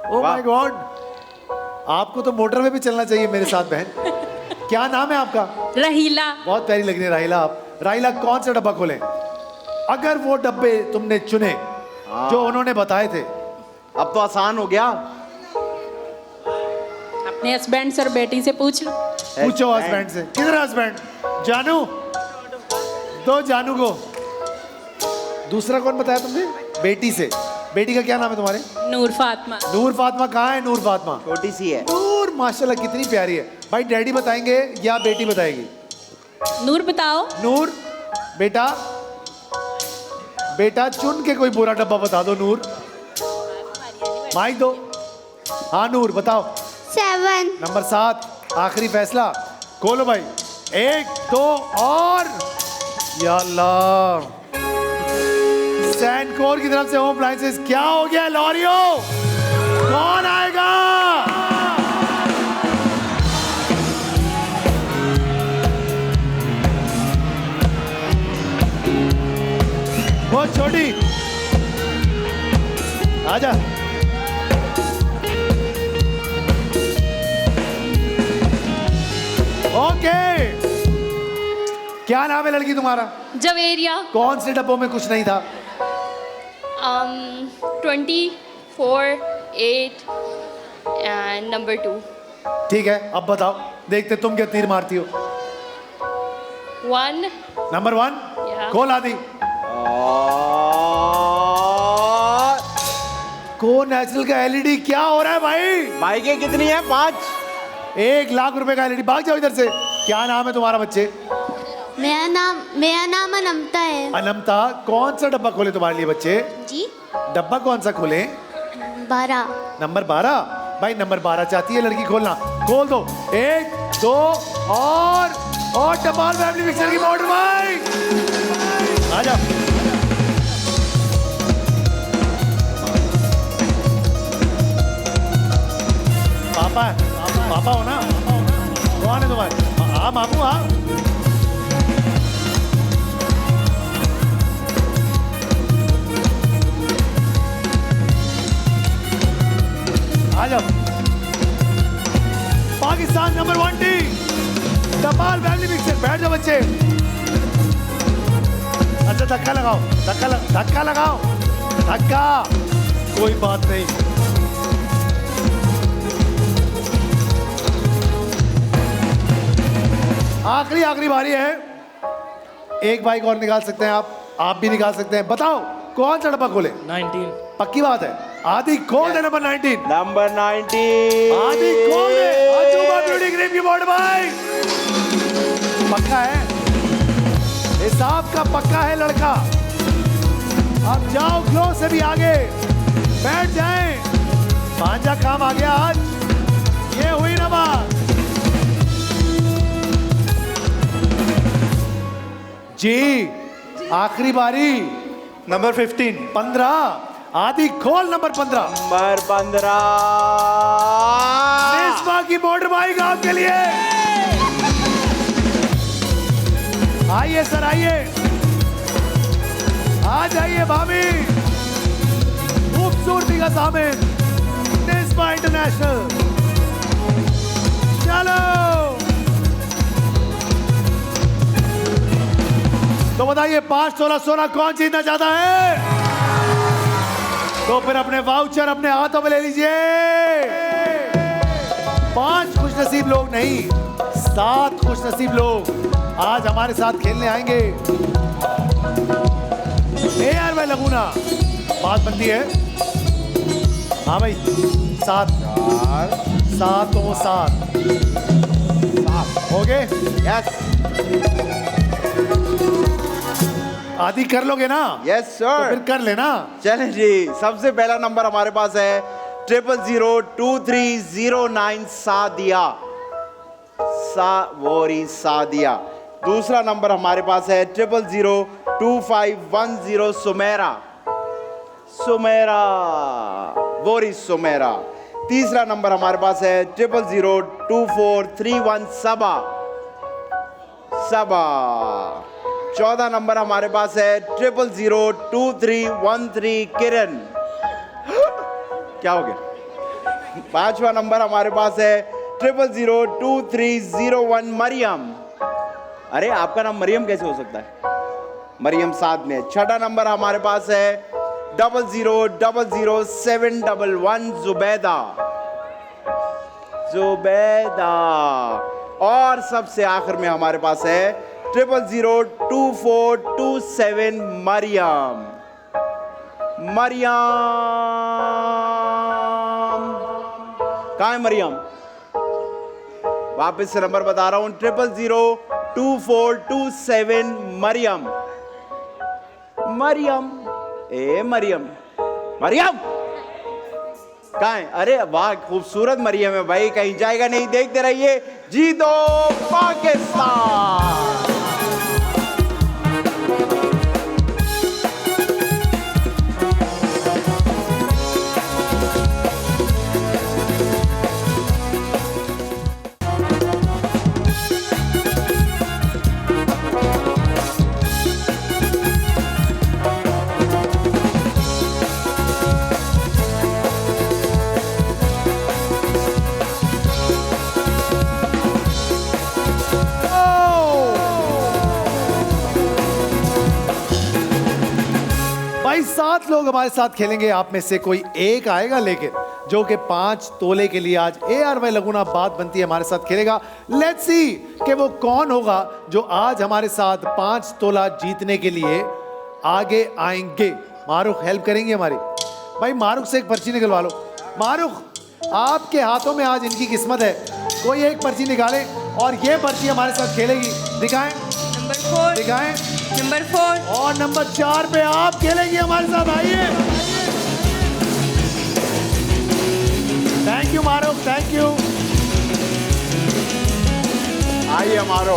oh my God. आपको तो मोटर में भी चलना चाहिए मेरे साथ बहन। क्या नाम है आपका? रहीला। बहुत प्यारी लग रही है राहिला आप। राहिला, कौन सा डब्बा खोलें? अगर वो डब्बे तुमने चुने जो उन्होंने बताए थे, अब तो आसान हो गया। अपने हस्बैंड से और बेटी से पूछ लो। पूछो हस्बैंड से। किधर है हस्बैंड? जानू, दो जानू को। दूसरा कौन बताया तुमने? बेटी से। बेटी का क्या नाम है तुम्हारे? नूर फातिमा। नूर फातिमा। कहाँ है नूर फातिमा? छोटी सी है। नूर माशाल्लाह कितनी प्यारी है। भाई डैडी बताएंगे या बेटी बताएगी? नूर बताओ। नूर बेटा, बेटा चुन के कोई बुरा डब्बा बता दो। नूर माइक दो। हाँ नूर बताओ। 7। नंबर 7 आखिरी फैसला? खोलो भाई। 1 2 और या अल्लाह। सैनकोर की तरफ से होम अप्लायंसेस। क्या हो गया लॉरियो? कौन आएगा? वो छोटी आजा। ओके, क्या नाम है लड़की तुम्हारा? जवेरिया। कौन से डब्बों में कुछ नहीं था? 24 8 एंड नंबर 2। ठीक है, अब बताओ, देखते तुम क्या तीर मारती हो। 1 नंबर 1 Yeah. खोल आदि। और को नेचुरल का एलईडी। क्या हो रहा है भाई? बाइकें कितनी है? 5। 1 लाख रुपए का एलईडी। भाग जाओ इधर से। क्या नाम है तुम्हारा बच्चे? मेरा नाम अनमता है। अनमता, कौन सा डब्बा खोले तुम्हारे लिए बच्चे? जी, डब्बा कौन सा खोले? 12। नंबर 12। भाई नंबर 12 चाहती है लड़की खोलना, खोल दो। 1 2 और टपाल फैमिली मिक्सर की मोटर भाई आ जाओ। पापा हो ना? कौन है तुम्हारे? हाँ मामू, हाँ। आ जाओ। पाकिस्तान नंबर 1 टीम टपाल फैमिली मिक्सर। बैठ जाओ बच्चे। अच्छा धक्का लगाओ, धक्का लगाओ, धक्का। कोई बात नहीं। आखिरी बारी है। एक बाइक और निकाल सकते हैं आप भी निकाल सकते हैं। बताओ कौन सा डब्बा खोले? 19। पक्की बात है। आदि खोल दे नंबर 19। नंबर 19 आदि खोल दे। अजूबा ब्यूटी क्रीम की बोर्ड भाई। पक्का है, हिसाब का पक्का है लड़का। अब जाओ ग्लो से भी आगे बैठ जाएं। भांजा काम आ गया आज। ये हुई ना बात जी। आखिरी बारी नंबर 15। 15। आदि खोल नंबर 15। नंबर 15 रेशमा की मोटर बाइक आपके लिए। आइए सर, आइए, आ जाइए भाभी। खूबसूरती का सामिन रेशमा इंटरनेशनल। चलो तो बताइए 5 तोला सोना कौन जीतना चाहता है? तो फिर अपने वाउचर अपने हाथों में ले लीजिए। 5 खुशनसीब लोग नहीं, 7 खुशनसीब लोग आज हमारे साथ खेलने आएंगे। ARY लगूना बात बनती है। हाँ भाई 7 हो गए। यस आदि कर लोगे ना? यस तो सर। फिर कर लेना। चलें जी, सबसे पहला नंबर हमारे पास है 0002309 सादिया। दूसरा नंबर हमारे पास है 0002510 सुमेरा वोरी सुमेरा। तीसरा नंबर हमारे पास है 0002431 सबा। 14 नंबर हमारे पास है 0002313 किरण। क्या हो गया? 5वां नंबर हमारे पास है 0002301 मरियम। अरे आपका नाम मरियम कैसे हो सकता है? मरियम साथ में। 6वां नंबर हमारे पास है 0000711 जुबैदा। और सबसे आखिर में हमारे पास है 0002427 मरियम। कहाँ है मरियम? वापस से नंबर बता रहा हूं 0002427 मरियम। मरियम कहाँ है? अरे वाह, खूबसूरत मरियम है भाई, कहीं जाएगा नहीं। देखते रहिए जी दो पाकिस्तान। भाई 7 लोग हमारे साथ खेलेंगे। आप में से कोई एक आएगा लेकिन जो कि 5 तोले के लिए आज ARY लगूना बात बनती है हमारे साथ खेलेगा। लेट्स सी कि वो कौन होगा जो आज हमारे साथ 5 तोला जीतने के लिए आगे आएंगे। मारूख हेल्प करेंगे हमारी। भाई मारूख से एक पर्ची निकलवा लो। मारूख, आपके हाथों में आज इनकी किस्मत है। कोई एक पर्ची निकाले और ये पर्ची हमारे साथ खेलेगी। दिखाएं। नंबर दिखाएं। नंबर 4 और नंबर 4 पे आप खेलेंगे हमारे साथ, आइए। Thank you Maroof, thank you. आइए मारो।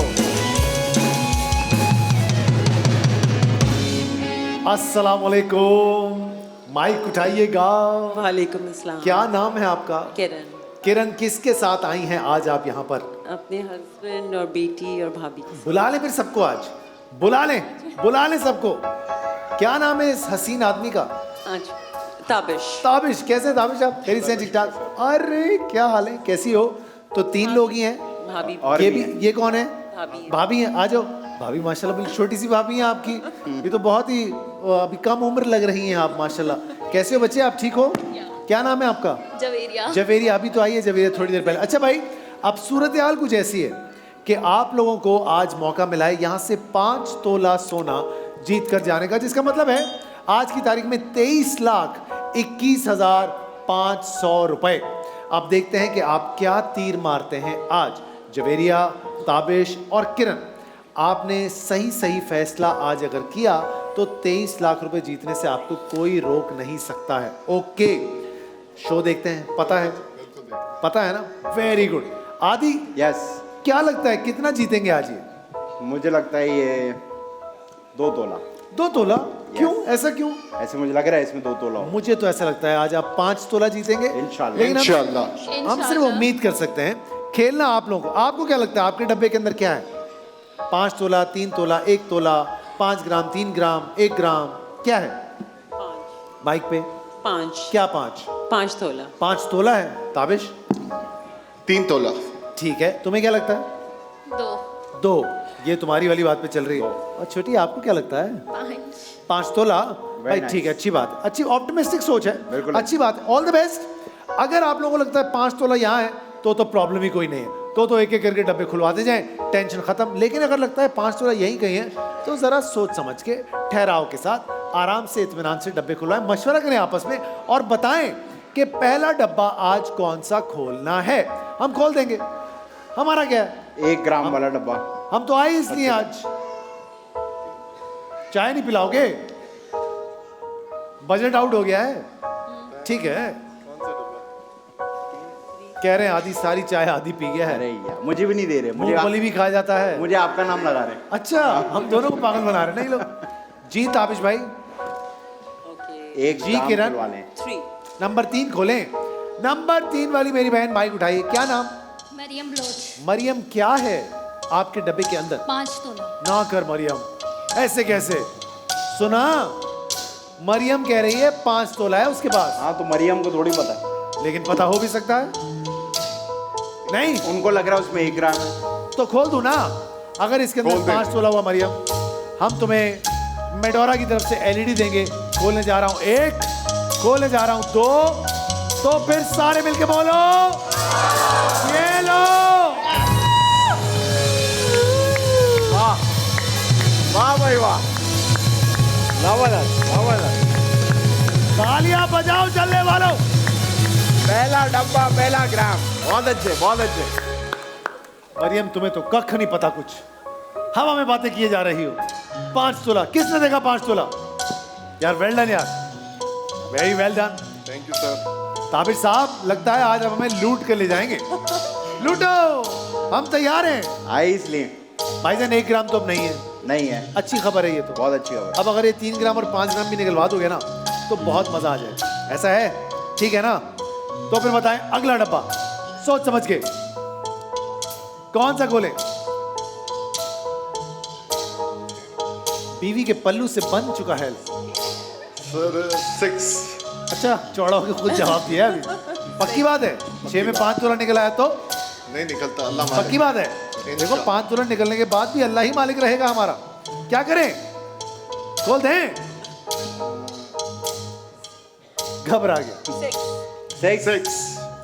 अस्सलाम वालेकुम। माइक उठाइएगा। वालेकुम अस्सलाम। क्या नाम है आपका? किरण। किरण, किसके साथ आई हैं आज आप यहाँ पर? अपने हस्बैंड और बेटी और भाभी के बुला लें फिर सबको, आज बुला लें सबको। क्या नाम है इस हसीन आदमी का? साथ। आज ताबिश। ताबिश। कैसे ताबिश आप? खैरियत से? ठीक ठाक। अरे क्या हाल है, कैसी हो? तो 3 लोग ही हैं। भाभी। और ये भी भी, ये कौन है? भाभी। भाभी है। आ जाओ। भाभी माशाल्लाह बिल्कुल छोटी सी भाभी हैं आपकी। ये तो बहुत ही अभी कम उम्र लग रही हैं आप माशाल्लाह। कैसे हो बच्चे, आप ठीक हो? क्या नाम है आपका? जवेरिया। जवेरिया। अभी तो आई है जवेरिया थोड़ी देर पहले। अच्छा भाई, अब सूरत हाल कुछ ऐसी है कि आप लोगों को आज मौका मिला है यहाँ से 5 तोला सोना जीत कर जाने का, जिसका मतलब है आज की तारीख में 23,21,500 रुपए। अब देखते हैं कि आप क्या तीर मारते हैं आज। जवेरिया, ताबिश और किरण, आपने सही फैसला आज अगर किया तो 23 लाख रुपए जीतने से आपको कोई रोक नहीं सकता है। ओके, शो देखते हैं। पता है ना? Very good. आदि, यस। क्या लगता है कितना जीतेंगे आज ये? मुझे लगता है ये 2 तोला। 2 तोला? क्यों, ऐसा क्यों? ऐसे मुझे लग रहा है इसमें 2 तोला हो। मुझे तो ऐसा लगता है आज आप 5 तोला जीतेंगे इंशाल्लाह। लेकिन हम सिर्फ उम्मीद कर सकते हैं। खेलना आप लोगों को। आपको क्या लगता है आपके डब्बे के अंदर क्या है? 5 तोला, 3 तोला, 1 तोला, 5 ग्राम, 3 ग्राम, 1 ग्राम, क्या है? 5। माइक पे 5। क्या 5? 5 तोला। 5 तोला है। ताबिश? 3 तोला। ठीक है। तुम्हें क्या लगता है? 2। ये तुम्हारी वाली बात पे चल रही है। और छोटी, आपको क्या लगता है? 5 तोला। भाई ठीक है, अच्छी बात है, अच्छी ऑप्टिमिस्टिक सोच है, बिल्कुल अच्छी बात है। All the best. अगर आप लोगों को लगता है 5 तोला यहाँ है तो प्रॉब्लम ही कोई नहीं है, तो एक एक करके डब्बे खुलवाते जाएं, टेंशन खत्म। लेकिन अगर लगता है 5 तोला यहीं कहीं है तो जरा सोच समझ के, ठहराव के साथ, आराम से, इत्मीनान से डब्बे खुलवाएं, मशवरा करें आपस में और बताएं कि पहला डब्बा आज कौन सा खोलना है। हम खोल देंगे, हमारा क्या है? 1 ग्राम वाला डब्बा। हम तो आए इसलिए आज। चाय नहीं पिलाओगे? बजट आउट हो गया है। ठीक है, कह रहे हैं आधी सारी चाय आधी पी गया है। अरे यार, मुझे भी नहीं दे रहे। मूंगफली भी खाया जाता है। मुझे आपका नाम लगा रहे हैं। अच्छा, हम दोनों को पागल बना रहे हैं नहीं लोग। जी ताबिश भाई। एक जी किरण। 3। नंबर 3 खोलें। नंबर 3 वाली मेरी बहन माइक उठाइए। क्या नाम? मरियम बलोच। मरियम, क्या है आपके डब्बे के अंदर? 5 तोला। ना कर मरियम, ऐसे कैसे? सुना, मरियम कह रही है 5 तोला है उसके पास। हाँ, तो मरियम को थोड़ी पता है। लेकिन पता हो भी सकता है। नहीं, उनको लग रहा है उसमें 1 ग्राम है। तो खोल दूं ना। अगर इसके अंदर खोल दे। 5 तोला हुआ मरियम, हम तुम्हें मेडोरा की तरफ से एलईडी देंगे। खोलने जा रहा हूं 1, खोलने जा रहा हूं 2, तो फिर सारे मिलके बोलो, ये लो। वाह वाह भाई वाह, जबरदस्त। तालियां बजाओ चलने वालों। पहला डब्बा, पहला ग्राम। बहुत अच्छे, बहुत अच्छे। मरियम, तुम्हें तो कख नहीं पता कुछ, हवा में बातें किए जा रही हो। 5 तोला किसने देखा? 5 तोला यार, वेल डन यार, very well done. Thank you sir. Tabish साहब, लगता है आज आप हमें लूट कर ले जाएंगे। लूटो, हम तैयार हैं। आई इसलिए भाईजान 1 ग्राम तो अब नहीं है। नहीं है। अच्छी खबर है ये तो। बहुत अच्छी खबर। अब अगर ये 3 ग्राम और 5 ग्राम भी निकलवा दोगे ना तो बहुत मजा आ जाए। ऐसा है? ठीक है ना? तो फिर बताएं अगला डब्बा, सोच समझ के कौन सा खोले? बीवी के पल्लू से बन चुका है सर 6। अच्छा, चौड़ा होकर खुद जवाब दिया है अभी। पक्की बात है? 6 में 5 तोला निकला है तो नहीं निकलता, अल्लाह मालिक। पक्की बात है? देखो, 5 तोला निकलने के बाद भी अल्लाह ही मालिक रहेगा हमारा। क्या करें? खोल दें? घबरा गया। 6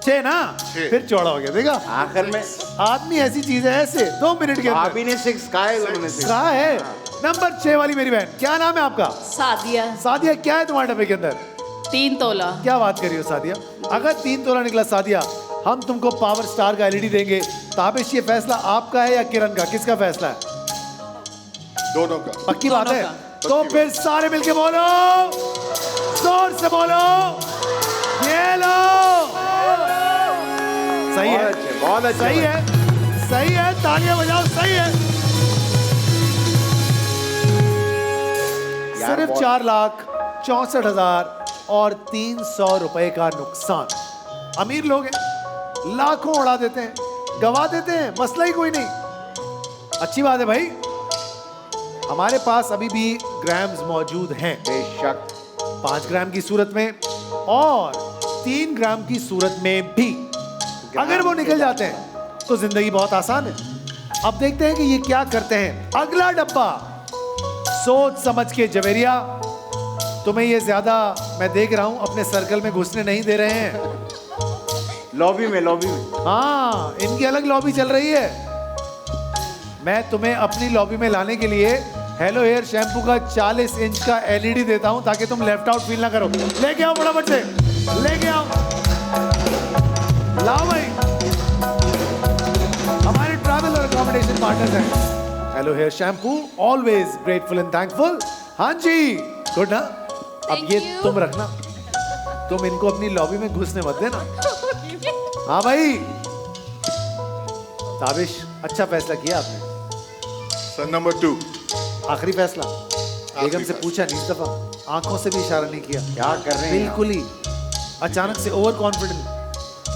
6 ना? फिर चौड़ा हो गया। देखा, आखिर में आदमी ऐसी चीज है, ऐसे 2 मिनट के अंदर भाभी ने 6 कहा है, उन्होंने 6 कहा है। नंबर 6 वाली मेरी बहन, क्या नाम है आपका? सादिया। सादिया, क्या है तुम्हारे डब्बे के अंदर? 3 तोला। क्या बात कर रही हो सादिया? अगर 3 तोला निकला सादिया, हम तुमको पावर स्टार का एलईडी देंगे। ताबिश, ये फैसला आपका है या किरण का? किसका फैसला है? दोनों का। पक्की बात दोनों है? का। तो फिर सारे मिलके बोलो, जोर से बोलो, ये लो। सही है, बहुत अच्छे सही भाई। है, सही है, तालियां बजाओ, सही है। यार सिर्फ बहुत- 4,64,000 और 300 रुपए का नुकसान। अमीर लोग हैं, लाखों उड़ा देते हैं, गवा देते हैं, मसला ही कोई नहीं। अच्छी बात है भाई। हमारे पास अभी भी ग्राम्स मौजूद हैं, बेशक 5 ग्राम की सूरत में और 3 ग्राम की सूरत में भी। अगर वो निकल जाते हैं तो जिंदगी बहुत आसान है। अब देखते हैं कि ये क्या करते हैं। अगला डब्बा, सोच समझ के जवेरिया। तुम्हें ये ज्यादा मैं देख रहा हूं अपने सर्कल में घुसने नहीं दे रहे हैं। लॉबी में हाँ, इनकी अलग लॉबी चल रही है। मैं तुम्हें अपनी लॉबी में लाने के लिए हेलो हेयर शैम्पू का 40 इंच का एलईडी देता हूं ताकि तुम लेफ्ट आउट फील ना करो। लेके आओ फटाफट से, लेके आओ, लाओ भाई। हमारे ट्रैवल और अकोमोडेशन पार्टनर्स हैं hello hair shampoo, always grateful and thankful. हाँ जी, गुड ना। अब Thank ये you. तुम रखना, तुम इनको अपनी लॉबी में घुसने मत देना। हाँ भाई, ताबिश अच्छा फैसला किया आपने। Sir number 2। आखिरी फैसला। बेगम से पूछा नहीं इस दफा, आंखों से भी इशारा नहीं किया। क्या कर रहे हैं बिल्कुल ही अचानक से ओवर कॉन्फिडेंट।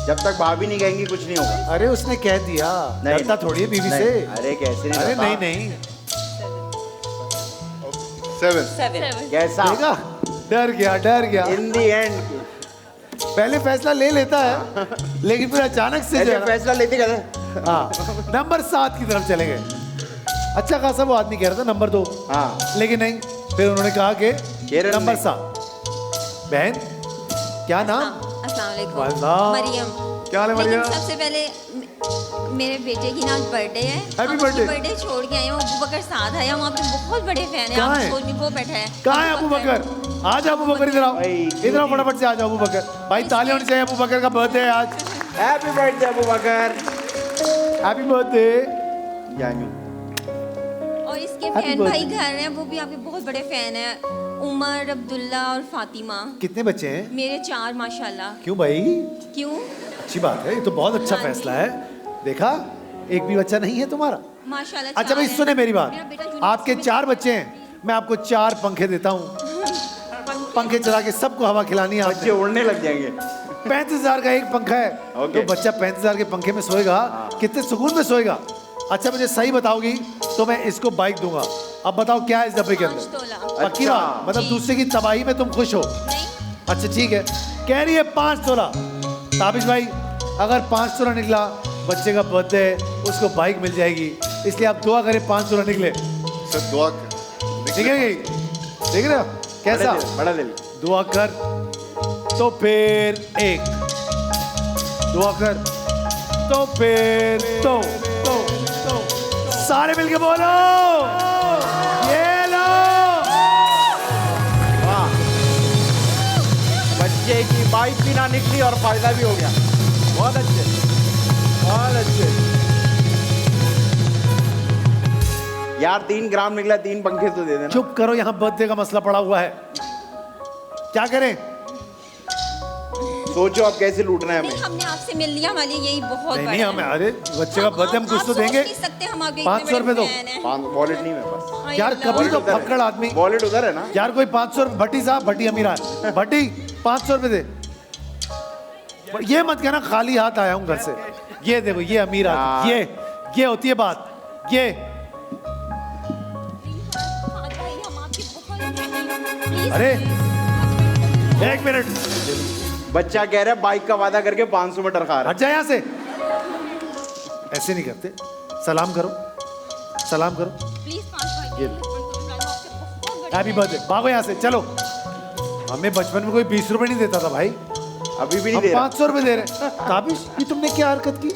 जब तक भाभी नहीं कहेंगी कुछ नहीं होगा। अरे उसने कह दिया, नहीं। डरता थोड़ी है बीवी नहीं, से। अरे कैसे नहीं अरे डरता? नहीं नहीं, 7। कैसा देखा, डर गया, डर गया। इन दी एंड पहले फैसला ले लेता है लेकिन फिर अचानक से जो है ना- फैसला लेते कहते हाँ, नंबर 7 की तरफ चले गए। अच्छा खासा वो आदमी कह रहा था नंबर 2, हाँ लेकिन नहीं, फिर उन्होंने कहा कि केरल नंबर में। 7। बहन क्या नाम? अस्सलाम वालेकुम। वालेकुम। मरियम। क्या हाल है लेकिन मरियम? सबसे पहले मेरे बेटे की ना आज बर्थडे है। Happy हम birthday। उसकी बर्थडे छोड़ के आए हैं। अबू बकर साथ है, हम आपके बहुत बड़े फैन हैं। कहाँ आप है? सोच में वो बैठा है। कहाँ है अबू बकर? आ जाओ अबू बकर, इधर आओ, भाई, इधर आओ फटाफट से आ जाओ अबू बकर। भाई तालियां होनी चाहिए, अबू बकर का बर्थडे है आज। Happy birthday Abu Bakr. Happy birthday. जानी और इसके Happy फैन birthday। भाई घर हैं, वो भी आपके बहुत बड़े फैन हैं। उमर, अब्दुल्ला और फातिमा। कितने बच्चे हैं? मेरे 4 माशाल्लाह। क्यों भाई? क्यों? अच्छी बात है, ये तो बहुत अच्छा हाँ जी। फैसला है। देखा, एक भी बच्चा नहीं है तुम्हारा। माशाल्लाह। अच्छा भाई 4 सुने हैं। मेरी बात, मेरा बेटा यूनिवर्सिटी आपके में- 4 बच्चे हैं, मैं आपको 4 पंखे देता हूँ। पंखे चला के सबको हवा खिलानी है बच्चे आपने। उड़ने लग जाएंगे। 35,000 का एक पंखा है, Okay। तो बच्चा 35,000 के पंखे में सोएगा, कितने सुकून में सोएगा। अच्छा मुझे सही बताओगी तो मैं इसको बाइक दूंगा। अब बताओ क्या है इस डब्बे के 5 अंदर? तोला। पक्की अच्छा। बात, मतलब जी। दूसरे की तबाही में तुम खुश हो? नहीं। अच्छा ठीक है, कह रही है 5 तोला। ताबिश भाई, अगर 5 तोला निकला, बच्चे का बर्थडे है, उसको बाइक मिल जाएगी, इसलिए आप दुआ करें 5 तोला निकले। सर दुआ निकलेगी? देख रहे हो कैसा? बड़ा दिल। दुआ कर तो फिर 1, दुआ कर तो फिर 2, सारे मिलके बोलो, ये लो। वाह, बच्चे की बाइक भी ना निकली और फायदा भी हो गया। बहुत अच्छे, बहुत अच्छे। यार 3 ग्राम निकला, 3 पंखे तो दे देना। चुप करो, यहाँ बर्थडे का मसला पड़ा हुआ है, क्या करें? सोचो अब कैसे लूटना है नहीं, हमें। हमने आपसे मिल लिया, हमारे लिए यही बहुत नहीं बड़ा नहीं, हमें है। अरे बच्चे का बर्थडे हम कुछ तो आप सोच देंगे। नहीं सकते, हम आपके 500 रुपए दो। वॉलेट नहीं मेरे पास। हाय यार अल्लाह। कभी तो उधर है। फक्कड़ आदमी। वॉलेट उधर है ना। यार कोई 500 रुपए, भट्टी साहब, भट्टी अमीरा है, भट्टी 500 रुपए दे। ये मत कहना खाली हाथ आया हूँ घर से। ये देखो, ये अमीर आदमी, ये होती है बात। ये भाई, हम आपके बहुत प्लीज। अरे 1 मिनट, बच्चा कह रहा है बाइक का वादा करके 500 मीटर खा रहा हट जा यहाँ से। ऐसे नहीं करते, सलाम करो, सलाम करो। प्लीज 5 भाई। ये बहुत हैप्पी बर्थडे, भागो यहाँ से, चलो। हमें बचपन में कोई 20 रुपए नहीं देता था भाई, है। अभी भी नहीं हम दे रहा। 500 रुपए दे रहे हैं। ताबिश, ये तुमने क्या हरकत की?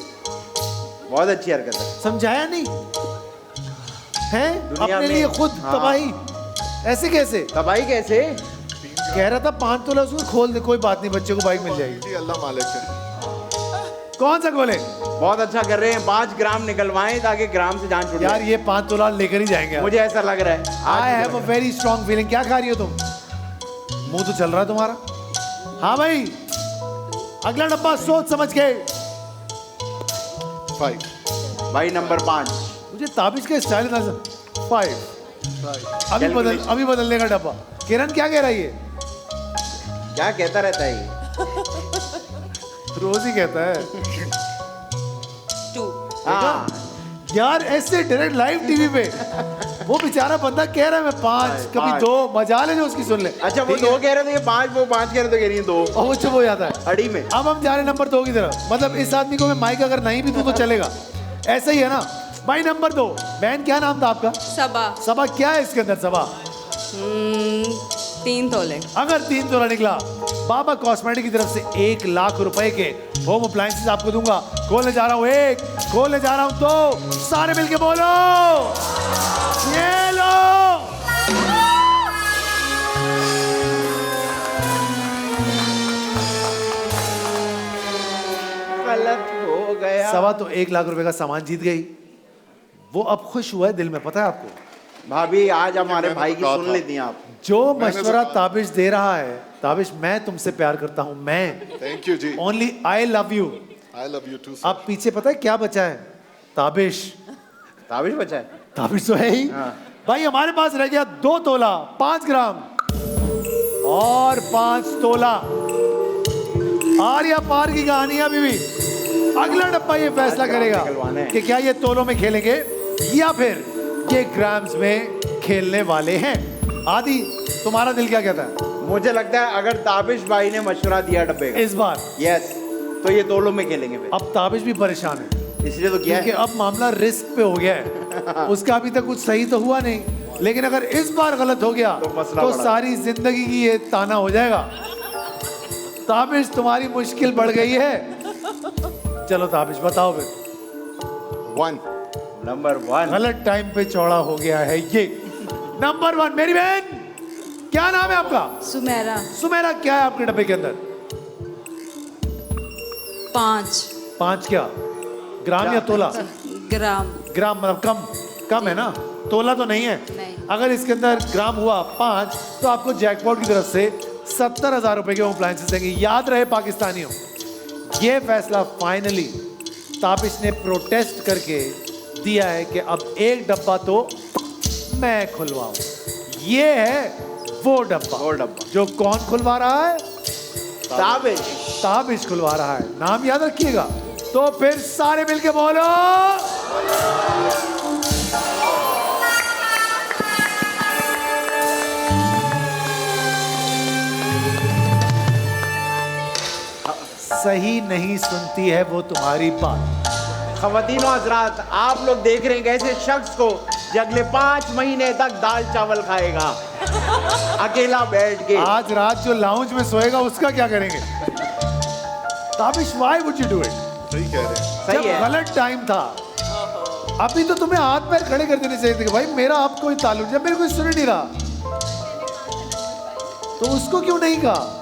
बहुत अच्छी हरकत है। समझाया नहीं है? दुनिया अपने में- लिए खुद हाँ। तबाही, ऐसे कैसे? तबाही कैसे? कह रहा था 5 तोला उसको खोल दे, कोई बात नहीं, बच्चे को बाइक मिल जाएगी। जी अल्लाह मालिक है। कौन सा खोले? बहुत अच्छा कर रहे हैं, 5 ग्राम निकलवाएं ताकि ग्राम से जान छूट यार जाए। ये 5 तोला लेकर ही जाएंगे। मुझे ऐसा लग रहा है। I have a very strong feeling. क्या खा रही हो तुम? मुंह तो चल रहा है तुम्हारा। हाँ भाई, अगला डब्बा सोच समझ के। 5. भाई नंबर 5। मुझे ताबिश के स्टाइल ना 5। अभी बदलने का डब्बा। किरण क्या कह रही है? क्या कहता रहता है ये? रोज ही कहता है। 2. हाँ, यार ऐसे डायरेक्ट लाइव टीवी पे वो बेचारा बंदा कह रहा है मैं 5, कभी 2, मजा ले जो उसकी सुन ले। अच्छा वो 2 कह रहे थे, 5 वो 5 कह रहे थे, कह रही है 2। और वो चुप हो जाता है अड़ी में। अब हम जा रहे हैं नंबर 2 की तरफ। मतलब इस आदमी को मैं माइक अगर नहीं भी दूं तो चलेगा, ऐसा ही है ना भाई। नंबर 2, बहन क्या नाम था आपका? सबा। सबा क्या है इसके अंदर? सबा 3 तोले। अगर 3 तोला निकला, बाबा कॉस्मेटिक की तरफ से 1 लाख रुपए के होम अप्लायंसेस आपको दूंगा। खोलने जा रहा हूं 1, खोलने जा रहा हूं 2, सारे मिलके बोलो ये लो। गलत हो गया। सवा तो 1 लाख रुपए का सामान जीत गई। वो अब खुश हुआ है दिल में, पता है आपको? भाभी आज हमारे मैंने भाई की कहा सुन था। लेती हैं आप। जो मैंने मशवरा तो कहा। ताबिश दे रहा है, ताबिश मैं तुमसे प्यार करता हूं, मैं Thank you जी. Only I love you. I love you too. अब पीछे पता है क्या बचा है? ताबिश। ताबिश बचा है। ताबिश तो है ही। हाँ। भाई हमारे पास रह गया 2 तोला 5 ग्राम और 5 तोला। आर या पार की कहानी अभी भी। अगला डब्बा ये फैसला करेगा निकलवाना है। कि क्या ये तोलों में खेलेंगे या फिर ये ग्राम्स में खेलने वाले हैं। आदि तुम्हारा दिल क्या कहता है मुझे लगता है अगर ताबिश भाई ने मशवरा दिया डब्बे का, इस बार? यस, तो ये तोलों में खेलेंगे फिर। अब ताबिश भी परेशान है इसलिए तो किया क्योंकि है। अब मामला रिस्क पे हो गया है। उसका अभी तक कुछ सही तो हुआ नहीं, लेकिन अगर इस बार गलत हो गया तो मसला तो बड़ा। सारी जिंदगी की ये ताना हो जाएगा। ताबिश तुम्हारी मुश्किल बढ़ गई है। चलो ताबिश बताओ फिर। 1. नंबर 1। गलत टाइम पे चौड़ा हो गया है ये। नंबर 1 मेरी बहन, क्या नाम है आपका? सुमेरा। सुमेरा, क्या है आपके डब्बे के अंदर? 5 5 क्या? ग्राम या तोला? ग्राम। ग्राम मतलब कम है ना, तोला तो नहीं है। नहीं। अगर इसके अंदर ग्राम हुआ 5 तो आपको जैकपॉट की तरफ से 70,000 रुपए के अप्लायंसेस देंगे। याद रहे पाकिस्तानियों, ये फैसला फाइनली ताबिश ने प्रोटेस्ट करके दिया है कि अब एक डब्बा तो मैं खुलवाऊं। ये है वो डब्बा जो कौन खुलवा रहा है? ताबिश। ताबिश खुलवा रहा है। नाम याद रखिएगा। तो फिर सारे मिलके बोलो सही नहीं सुनती है वो तुम्हारी बात। खवातीनो हजरात, आप लोग देख रहे हैं कैसे शख्स को जो अगले 5 महीने तक दाल चावल खाएगा अकेला बैठ के। आज रात जो लाउंज में सोएगा उसका क्या करेंगे? Tabish, why would you do it? सही कह रहे हैं. सही जब है। गलत टाइम था, अभी तो तुम्हें हाथ पैर खड़े कर देने चाहिए थे कि भाई मेरा आप कोई ताल्लुक, जब मेरे कोई सुन नहीं रहा तो उसको क्यों नहीं कहा?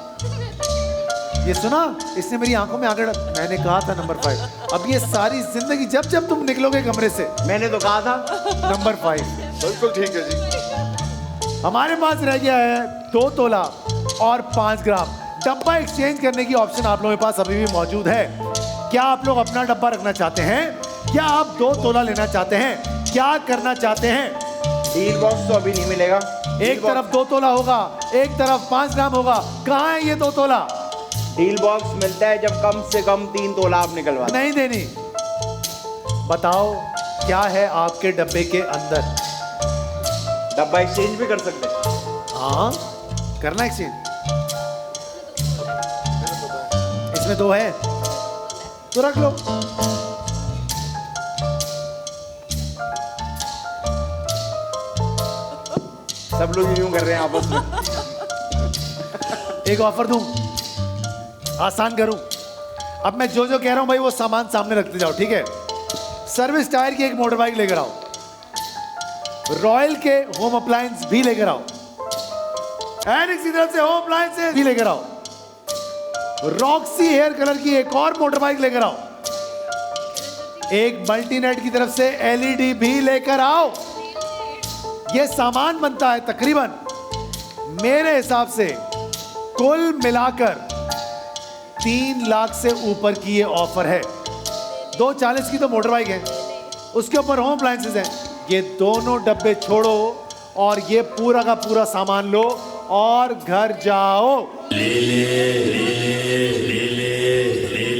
ये सुना, इसने मेरी आंखों में आकर, मैंने कहा था नंबर 5। अब ये सारी जिंदगी जब जब तुम निकलोगे कमरे से, मैंने तो कहा था नंबर 5। बिल्कुल ठीक है जी. हमारे पास रह गया है 2 तोला और 5 ग्राम। डब्बा एक्सचेंज करने की ऑप्शन आप लोगों के पास अभी भी मौजूद है। क्या आप लोग अपना डब्बा रखना चाहते हैं? क्या आप 2 तोला लेना चाहते हैं? क्या करना चाहते हैं? डील बॉक्स तो अभी नहीं मिलेगा। एक तरफ 2 तोला होगा, एक तरफ 5 ग्राम होगा। कहाँ है ये 2 तोला? डील बॉक्स मिलता है जब कम से कम 3 तोला आप निकलवा दें। नहीं देनी। बताओ क्या है आपके डब्बे के अंदर? डब्बा एक्सचेंज भी कर सकते हैं। हाँ, करना एक्सचेंज। इसमें 2 है तो रख लो। सब लोग यूं कर रहे हैं आपस में। एक ऑफर दूं, आसान करूं। अब मैं जो जो कह रहा हूं भाई वो सामान सामने रखते जाओ, ठीक है? सर्विस टायर की एक मोटर बाइक लेकर आओ, रॉयल के होम अप्लायंस भी लेकर आओ, एनिक्स की तरफ से होम अप्लायंसेस भी लेकर आओ, रॉक्सी हेयर कलर की एक और मोटर बाइक लेकर आओ, एक मल्टीनेट की तरफ से एलईडी भी लेकर आओ। ये सामान बनता है तकरीबन मेरे हिसाब से कुल मिलाकर 3 लाख से ऊपर की ये ऑफर है। 240 की तो मोटर बाइक है, उसके ऊपर होम अप्लायंसेस हैं। ये दोनों डब्बे छोड़ो और ये पूरा का पूरा सामान लो और घर जाओ।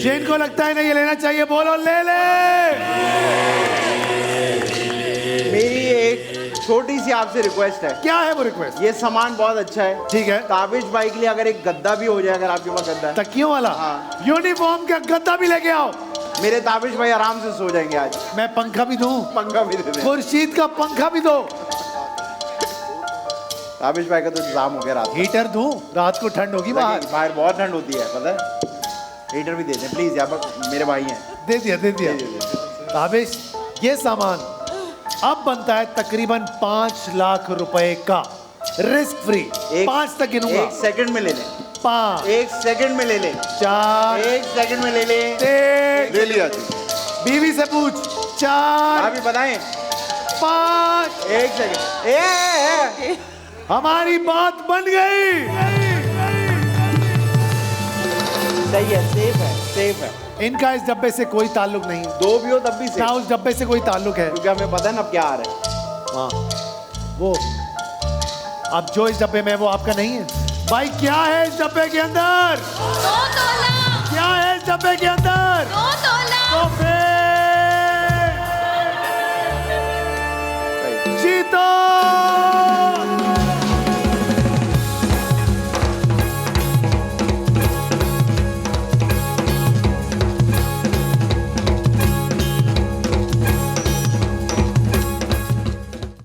जिनको लगता है ना ये लेना चाहिए, बोलो ले ले। मेरी एक छोटी सी आपसे रिक्वेस्ट है। क्या है वो रिक्वेस्ट? ये सामान बहुत अच्छा है, ठीक है। ताबिश भाई के लिए अगर एक गद्दा भी हो जाए, अगर आपके पास गद्दा है, तकियों वाला, हाँ। यूनिफॉर्म का गद्दा भी लेके आओ। मेरे ताबिश भाई आराम से सो जाएंगे आज। मैं पंखा भी दूं, पंखा भी दे दे। खुर्शीद का पंखा भी दो। ताबिश भाई का तो इंतजाम हो गया रात हीटर दूं, रात को ठंड होगी बाहर। बाहर बहुत ठंड होती है, पता है। हीटर भी दे दें प्लीज, यहाँ पर मेरे भाई हैं। दे दिया दे दिया। ताबिश ये सामान अब बनता है तकरीबन 5 लाख रुपए का, रिस्क फ्री। 5 तक गिनूंगा। 1 सेकंड में ले लें। 5, 1 सेकंड में ले लें। 4, 1 सेकंड में ले लें। 3, ले लिया जी। बीवी से पूछ। 4, आप ही बताएं। 5, 1 सेकंड। हमारी बात बन गई। सही है, सेफ है, सेफ है। इनका इस डब्बे से कोई ताल्लुक नहीं, 2 भी हो तब भी ना सेफ, उस डब्बे से कोई ताल्लुक है। क्योंकि हमें पता है ना अब क्या आ रहा है। हाँ वो अब जो इस डब्बे में है वो आपका नहीं है भाई। क्या है इस डब्बे के अंदर? क्या है इस डब्बे के अंदर?